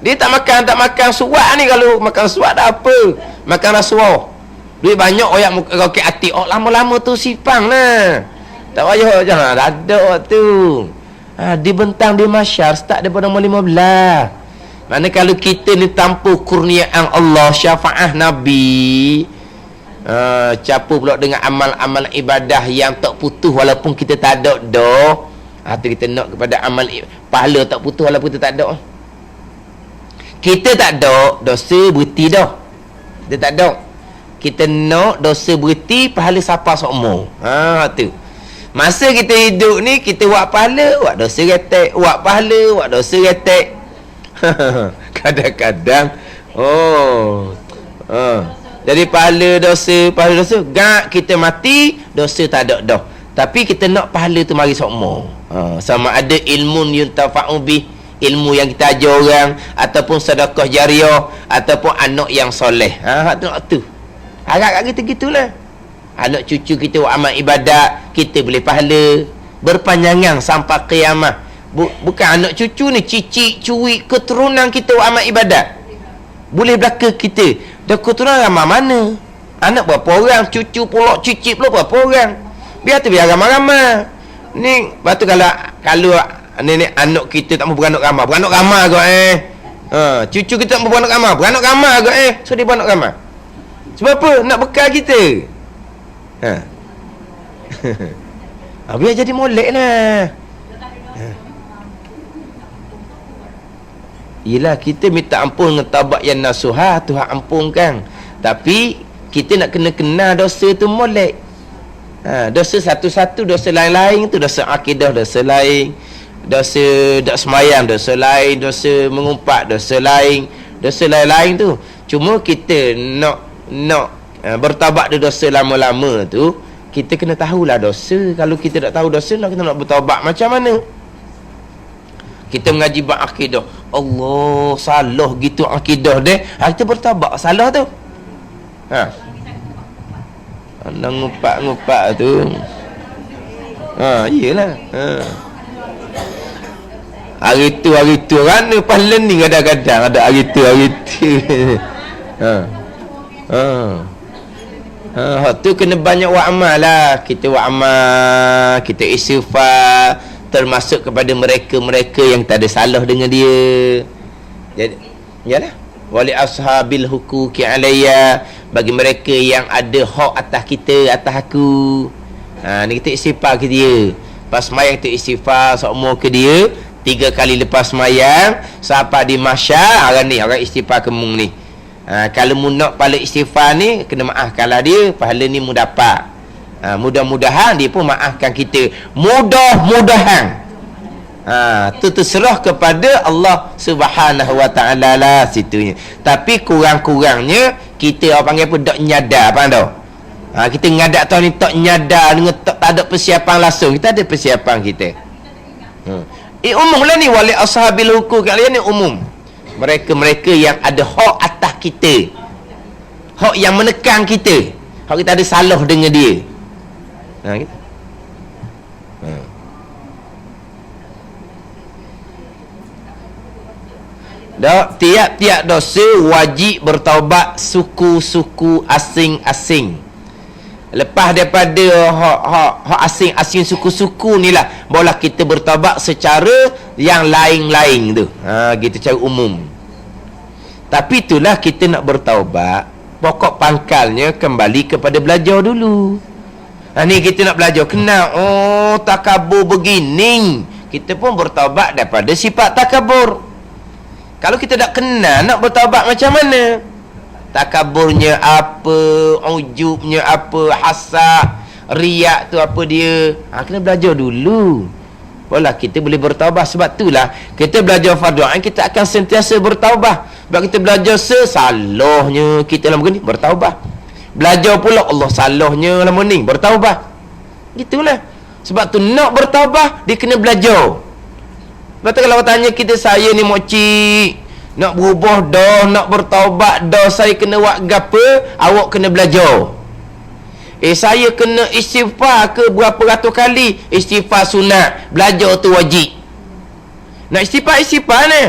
Dia tak makan suat ni. Kalau makan suat tak apa, makan rasuah. Duit banyak orang Rocky Atik. Lama-lama tu sipang lah. Tak payah jangan ada tu. Dibentang di masyar start daripada umur 15. Mana kalau kita ni tanpa kurniaan Allah, syafaat Nabi, campur pula dengan amal-amal ibadah yang tak putus walaupun kita tak ada dah. Tu kita nak kepada amal pahala tak putus walaupun kita tak ada. Kita tak ada dosa berhenti dah. Dia tak ada. Kita nak dosa berhenti, pahala siapa sokmo. Tu. Masa kita hidup ni, kita buat pahala, buat dosa retek, buat pahala, buat dosa retek. Kadang-kadang jadi pahala dosa, gak kita mati, dosa tak ada dah. Tapi kita nak pahala tu mari sokmo. Sama ada ilmu yuntafa'u bih, ilmu yang kita ajar orang, ataupun sedekah jariah, ataupun anak yang soleh. Tu. Harap-harap kita gitulah. Anak cucu kita buat amal ibadat, kita boleh pahala berpanjangan sampai kiamat. Bukan anak cucu ni, cicit, cuik, keturunan kita buat amal ibadat. Boleh belaka kita. Dah keturunan ramai mana? Anak berapa orang? Cucu pula, cicit pula berapa orang? Biar tu biar ramai-ramai. Ni, lepas tu kalau ni anak kita tak mau beranak ramai kot cucu kita tak mau beranak ramai kot so dia beranak ramai. Sebab apa? Nak bekal kita. Biar jadi molek lah. Yelah, kita minta ampun dengan taubat yang nasuhah, Tuhan ampunkan. Tapi kita nak kena dosa tu molek. Dosa satu-satu, dosa lain-lain tu, dosa akidah, dosa lain, dosa tak semayang, dosa lain, dosa mengumpat, dosa lain, dosa lain-lain tu. Cuma kita nak bertaubat dari dosa lama-lama tu, kita kena tahulah dosa. Kalau kita tak tahu dosa, kita nak bertaubat macam mana? Kita mengaji bab akidah, Allah, salah gitu akidah dia, kita bertaubat salah tu. Nak ngupak-ngupak tu. Iyalah. Hari tu kan lepas learning kadang-kadang ada hari tu. Tu kena banyak buat amal lah. Kita buat amal, kita istighfar, termasuk kepada mereka-mereka yang tak ada salah dengan dia. Jadi, yalah, wali ashabil huquqi alayya, bagi mereka yang ada hak atas kita, atas aku. Ni kita istighfar ke dia. Pas sembahyang kita istighfar semua ke dia 3 kali lepas sembahyang sampai di mahsyar. Orang istighfar ke mung ni. Kalau mu nak pahala istighfar ni, kena maafkanlah dia, pahala ni mu dapat. Mudah-mudahan dia pun maafkan kita. Mudah-mudahan. Tu terserah kepada Allah Subhanahu wa ta'ala lah situnya. Tapi kurang-kurangnya kita orang panggil pun tak nyadar, faham tak? Kita ngadak tahun ni tak nyadar dengan tak ada persiapan langsung. Kita ada persiapan kita. Umum lah ni, wali ashabil huquq kalian ni umum. Mereka-mereka yang ada hak atas kita, hak yang menekan kita, hak kita ada salah dengan dia. Gitu. Tiap-tiap dosa wajib bertaubat suku-suku asing-asing. Lepas daripada hak asing-asing suku-suku ni lah, barulah kita bertaubat secara yang lain-lain tu. Gitu cara umum. Tapi itulah kita nak bertaubat, pokok pangkalnya kembali kepada belajar dulu. Ni kita nak belajar, kenal, takabur begini. Kita pun bertaubat daripada sifat takabur. Kalau kita tak kenal, nak bertaubat macam mana? Takaburnya apa, ujubnya apa, hasad, riak tu apa dia. Kena belajar dulu. Barulah kita boleh bertaubat. Sebab itulah kita belajar fardu ain, kita akan sentiasa bertaubat. Sebab kita belajar salahnya kita lama ni, bertaubat. Belajar pula Allah salahnya lama ni, bertaubat. Gitulah. Sebab tu nak bertaubat, dia kena belajar. Sebab tu kalau tanya kita, saya ni mokcik, nak berubah dah, nak bertaubat dah, saya kena buat gapo? Awak kena belajar. Saya kena istighfar ke berapa ratus kali? Istighfar sunat, belajar tu wajib. Nak istighfar ni.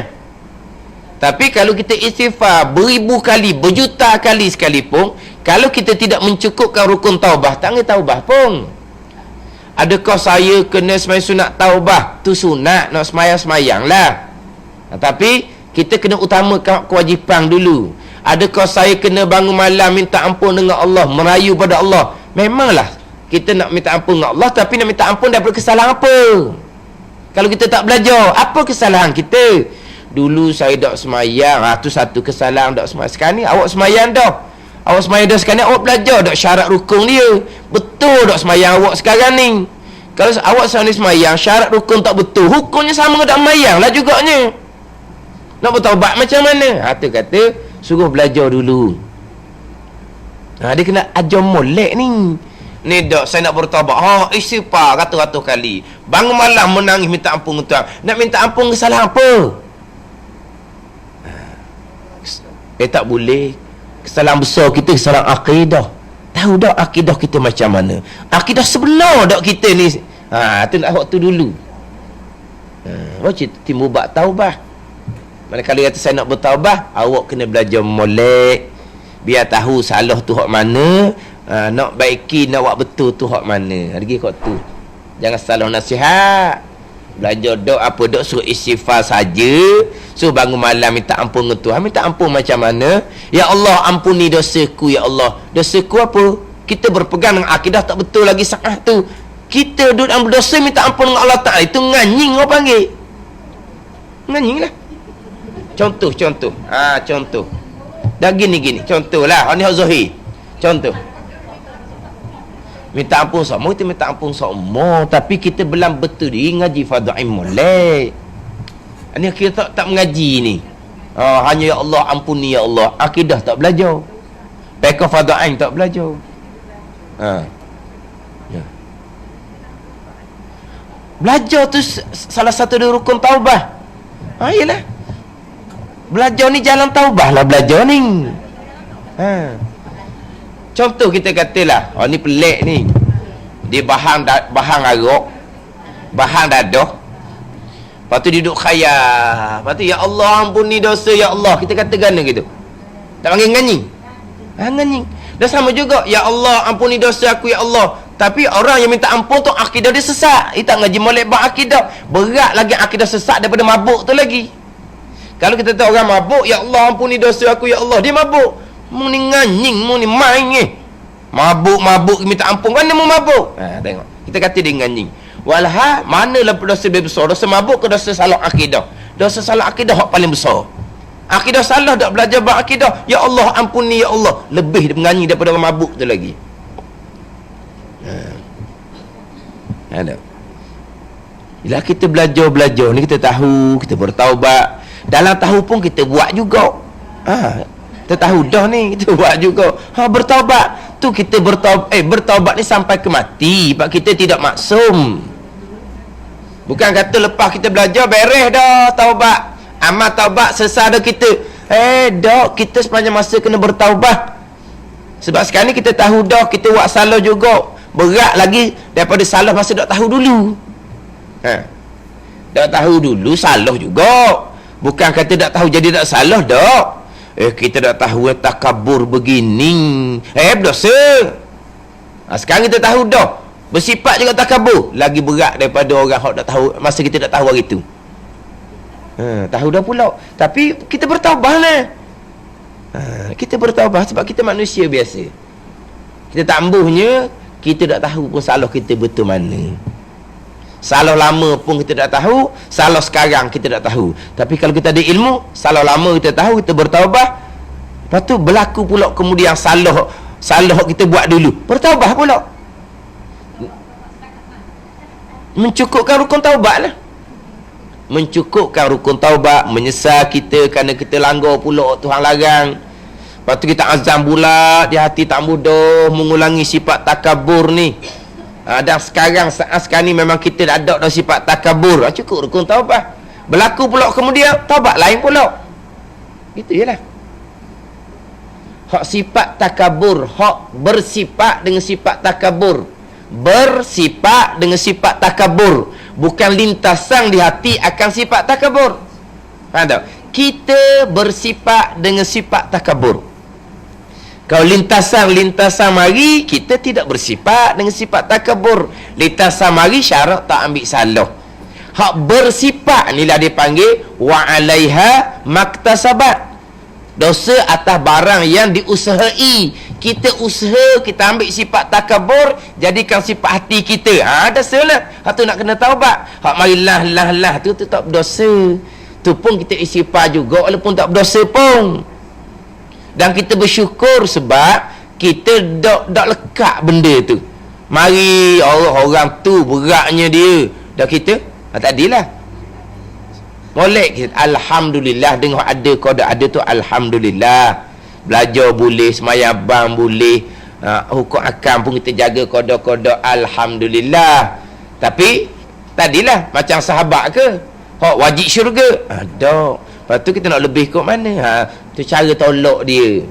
Tapi kalau kita istighfar beribu kali, berjuta kali sekalipun, kalau kita tidak mencukupkan rukun taubah, tak boleh taubah pun. Adakah saya kena sembahyang sunat taubah? Tu sunat, nak sembahyang lah. Tapi kita kena utamakan kewajipan dulu. Adakah saya kena bangun malam minta ampun dengan Allah, merayu pada Allah? Memanglah kita nak minta ampun dengan Allah, tapi nak minta ampun daripada kesalahan apa? Kalau kita tak belajar, apa kesalahan kita? Dulu saya tak semayang, tu satu kesalahan tak semayang. Sekarang ni awak semayang dah. Awak semayang dah, sekarang ni awak belajar dah syarat rukun dia. Betul tak semayang awak sekarang ni? Kalau awak sekarang ni semayang, syarat rukun tak betul, hukumnya sama dengan tak semayang lah juganya. Nak bertaubat macam mana? Tu kata, suruh belajar dulu. Dia kena ajar molek ni. Ni dok, saya nak bertaubat. Istighfar ratus-ratus kali. Bangun malam menangis minta ampun Tuhan. Nak minta ampun kesalahan apa? Tak boleh. Kesalahan besar kita, kesalahan akidah. Tahu tak akidah kita macam mana? Akidah sebenar tak kita ni? Tu nak waktu dulu. Macam timbul bak taubah. Manakala kata saya nak bertaubah, awak kena belajar molek. Biar tahu salah tu hak mana. Nak baiki, nak buat betul tu hak mana. Lagi kau tu. Jangan salah nasihat. Belajar dok apa dok, suruh istighfar saja. Suruh bangun malam minta ampun dengan Tuhan. Minta ampun macam mana? Ya Allah, ampuni dosaku ya Allah. Dosaku apa? Kita berpegang dengan akidah tak betul lagi saat tu. Kita duduk dalam berdosa minta ampun dengan Allah Ta'ala. Itu nganying orang panggil. Nganying lah. Contoh. Contoh. Dah gini. Contoh lah. Ini hak Zohir. Contoh. Minta ampun sama, kita minta ampun sama, tapi kita belum betul diri ngaji fardhu molek. Ini kita tak mengaji ni. Hanya ya Allah ampuni ya Allah. Akidah tak belajar. Pekah fardhu ain tak belajar. Ya. Belajar tu salah satu dari rukun taubah. Yalah. Belajar ni jalan taubah lah belajar ni. Contoh kita katalah, ni pelik ni. Dia bahan arak, bahan dadah. Lepas tu duduk khayal. Lepas tu ya Allah ampuni dosa ya Allah. Kita kata gana gitu. Tak panggil nganying. Nganying. Dan sama juga ya Allah ampuni dosa aku ya Allah. Tapi orang yang minta ampun tu akidah dia sesat. Dia tak ngaji molek bab akidah. Berat lagi akidah sesat daripada mabuk tu lagi. Kalau kita tahu orang mabuk, ya Allah ampuni dosa aku ya Allah. Dia mabuk. Mu ni nganying, mu ni main ni. Mabuk minta ampun. Mana mu mabuk? Tengok. Kita kata dia nganying. Walha, manalah dosa lebih besar? Dosa mabuk ke dosa salah akidah? Dosa salah akidah hak paling besar. Akidah salah tak belajar bab akidah. Ya Allah ampuni ya Allah. Lebih dia menganying daripada orang mabuk tu lagi. Ada. Bila kita belajar ni kita tahu, kita bertaubat. Dalam tahu pun kita buat juga. Kita tahu dah ni, kita buat juga. Bertaubat tu kita bertaubat ni sampai ke mati. Sebab kita tidak maksum. Bukan kata lepas kita belajar beres dah taubat. Amal taubat selesai dah kita. Dah kita sepanjang masa kena bertaubat. Sebab sekarang ni kita tahu dah kita buat salah juga. Berat lagi daripada salah masa tak tahu dulu. Tak tahu dulu salah juga. Bukan kata tak tahu jadi tak salah dah. Kita dah tahu takabur begini. Berdosa. Sekarang kita tahu dah. Bersifat juga takabur. Lagi berat daripada orang yang tak tahu masa kita tak tahu hari tu. Tahu dah pula. Tapi kita bertaubat lah. Kita bertaubat sebab kita manusia biasa. Kita tambuhnya, kita tak tahu pun salah kita betul mana. Salah lama pun kita tak tahu, salah sekarang kita tak tahu. Tapi kalau kita ada ilmu, salah lama kita tahu, kita bertaubat. Lepas tu berlaku pula kemudian salah kita buat dulu. Bertaubat pula. Mencukupkan rukun taubat lah. Mencukupkan rukun taubat, menyesal kita kerana kita langgar pula Tuhan larang. Lepas tu kita azam pula di hati tak mudah mengulangi sifat takabur ni. Dan sekarang ni memang kita ada sifat takabur. Cukup rukun taubat. Berlaku pula kemudian taubat lain pula. Itu jelah. Hak sifat takabur, hak bersifat dengan sifat takabur. Bersifat dengan sifat takabur, bukan lintasan di hati akan sifat takabur. Faham tak? Kita bersifat dengan sifat takabur. Kalau lintasan mari, kita tidak bersifat dengan sifat takabur. Lintasan mari syarat tak ambil salah. Hak bersifat inilah dipanggil wa 'alaiha maktasabat. Dosa atas barang yang diusahai. kita usaha, kita ambil sifat takabur, jadikan sifat hati kita. Ada salah. Tu nak kena taubat. Hak mari lah tu tak berdosa. Tu pun kita istighfar juga walaupun tak berdosa pun. Dan kita bersyukur sebab kita dak lekat benda tu. Mari orang tu beratnya dia. Dah kita tadilah. Molek kita alhamdulillah dengan ada qada ada tu alhamdulillah. Belajar boleh, semayang abang boleh, hukum akam pun kita jaga qada-qada alhamdulillah. Tapi tadilah macam sahabat ke? Hak wajib syurga. Ada. Lepas tu kita nak lebih kat mana? Tu cara tolak dia.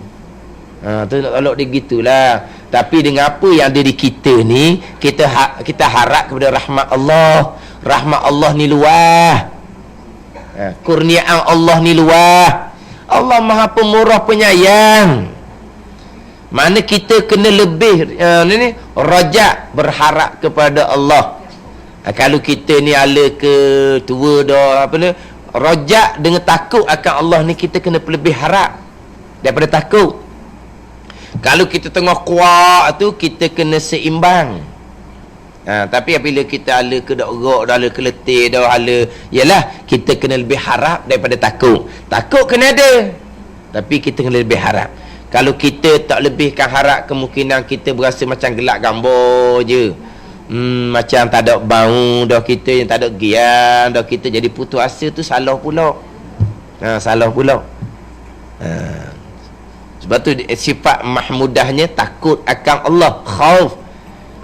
Tu nak tolak dia gitulah. Tapi dengan apa yang ada di kita ni, kita harap kepada rahmat Allah. Rahmat Allah ni luas. Kurniaan Allah ni luas. Allah Maha Pemurah Penyayang. Mana kita kena lebih rajak berharap kepada Allah. Kalau kita ni ala ke tua dah apa ni, rajak dengan takut akan Allah ni, kita kena lebih harap daripada takut. Kalau kita tengah kuat tu, kita kena seimbang. Tapi apabila kita ala ke dak gerak, dah ala ke letih, dah ala, yalah, kita kena lebih harap daripada takut. Takut kena ada, tapi kita kena lebih harap. Kalau kita tak lebihkan harap, kemungkinan kita berasa macam gelak gambar je. Macam tak ada bau dah kita, yang tak ada gian dah kita, jadi putus asa tu salah pula. Salah pula. Sebab tu sifat mahmudahnya takut akan Allah, khauf.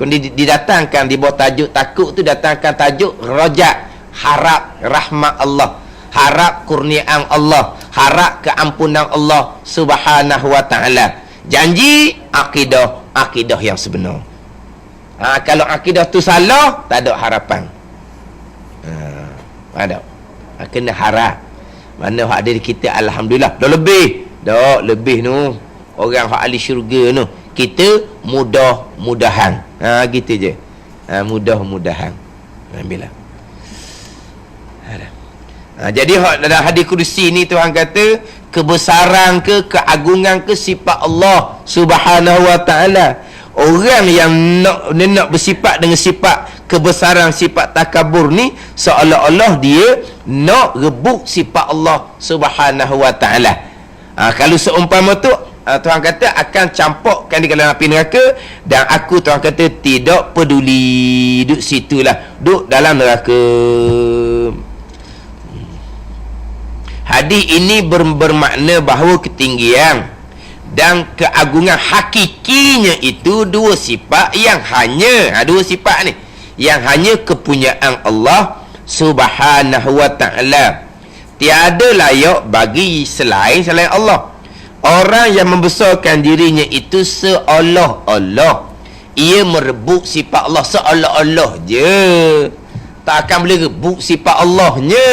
Kemudian didatangkan di bawah tajuk takut tu, datangkan tajuk rajak, harap rahmat Allah, harap kurniaan Allah, harap keampunan Allah Subhanahu wa taala. Janji akidah yang sebenar. Kalau akidah tu salah, tak ada harapan. Ada. Kena harap. Mana hak ada di kita alhamdulillah dah lebih. Dah lebih tu. Orang hak ahli syurga tu, kita mudah-mudahan. Gitu je. Mudah-mudahan. Alhamdulillah. Jadi dalam hadis kursi ni Tuhan kata, kebesaran ke, keagungan ke sifat Allah Subhanahu wa taala. Orang yang nak bersifat dengan sifat kebesaran, sifat takabur ni, seolah-olah dia nak rebut sifat Allah Subhanahu wa taala. Kalau seumpama tu, Tuhan kata akan campurkan di dalam api neraka, dan aku, Tuhan kata, tidak peduli. Duduk situlah, duduk dalam neraka. Hadis ini bermakna bahawa ketinggian dan keagungan hakikinya itu dua sifat yang hanya, dua sifat ni yang hanya kepunyaan Allah Subhanahu wa taala. Tiada layak bagi selain Allah. Orang yang membesarkan dirinya itu seolah-olah ia merebut sifat Allah, seolah-olah je. Tak akan boleh rebut sifat Allahnya,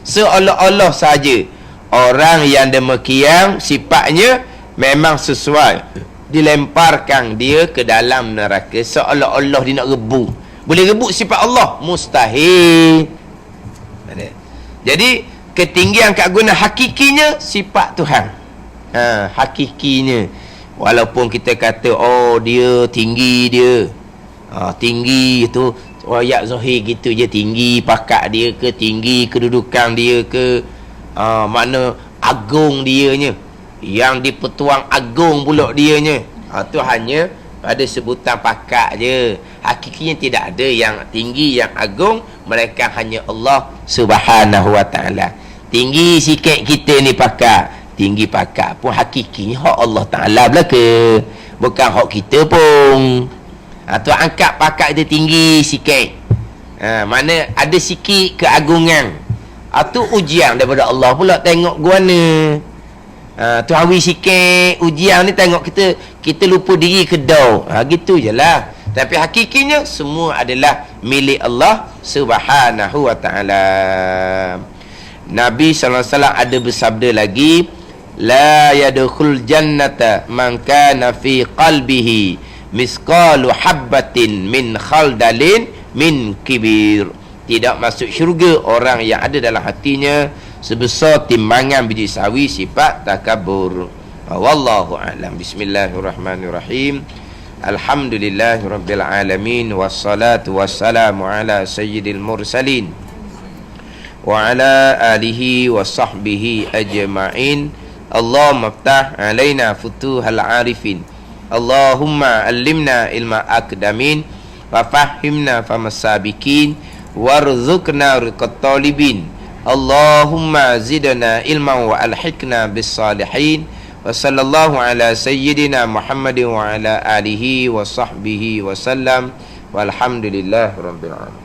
seolah-olah saja. Orang yang demikian sifatnya memang sesuai, dilemparkan dia ke dalam neraka, seolah-olah dia nak rebut. Boleh rebut sifat Allah? Mustahil. Jadi ketinggian keagungan hakikinya sifat Tuhan. Hakikinya. Walaupun kita kata dia tinggi dia. Tinggi tu ayat zahir gitu je, tinggi pakat dia ke, tinggi kedudukan dia ke, makna agung dianya, yang dipetuang agung pula dianya. Tu hanya pada sebutan pakat je. Hakikinya tidak ada yang tinggi, yang agung, mereka hanya Allah Subhanahu wa taala. Tinggi sikit kita ni pakat, tinggi pakat pun hakikinya hak Allah taala belaka, bukan hak kita pun. Tu angkat pakat dia tinggi sikit, mana ada sikit keagungan, tu ujian daripada Allah pula. Tengok guana tu hawi sikit ujian ni, tengok kita lupa diri kedau, gitu je lah. Tapi hakikinya semua adalah milik Allah Subhanahu wa ta'ala. Nabi SAW ada bersabda lagi, la yadkhul jannata man kana fi qalbihi misqalu habbatin min khaldalin min kibir. Tidak masuk syurga orang yang ada dalam hatinya sebesar timbangan biji sawi sifat takabur. Wallahu a'lam. Bismillahirrahmanirrahim. Alhamdulillahirabbil alamin wassalatu wassalamu ala sayyidil mursalin wa ala alihi wa sahbihi ajma'in. Allahumma ftah alaina futuhal arifin. Allahumma allimna ilma akdamin wa fahimna famasabikin warzuqna riqat talibin. Allahumma zidna ilman wa alhiqna bis salihin. Wa sallallahu ala sayyidina Muhammadin wa ala alihi wa sahbihi wa sallam. Walhamdulillahi rabbil alamin.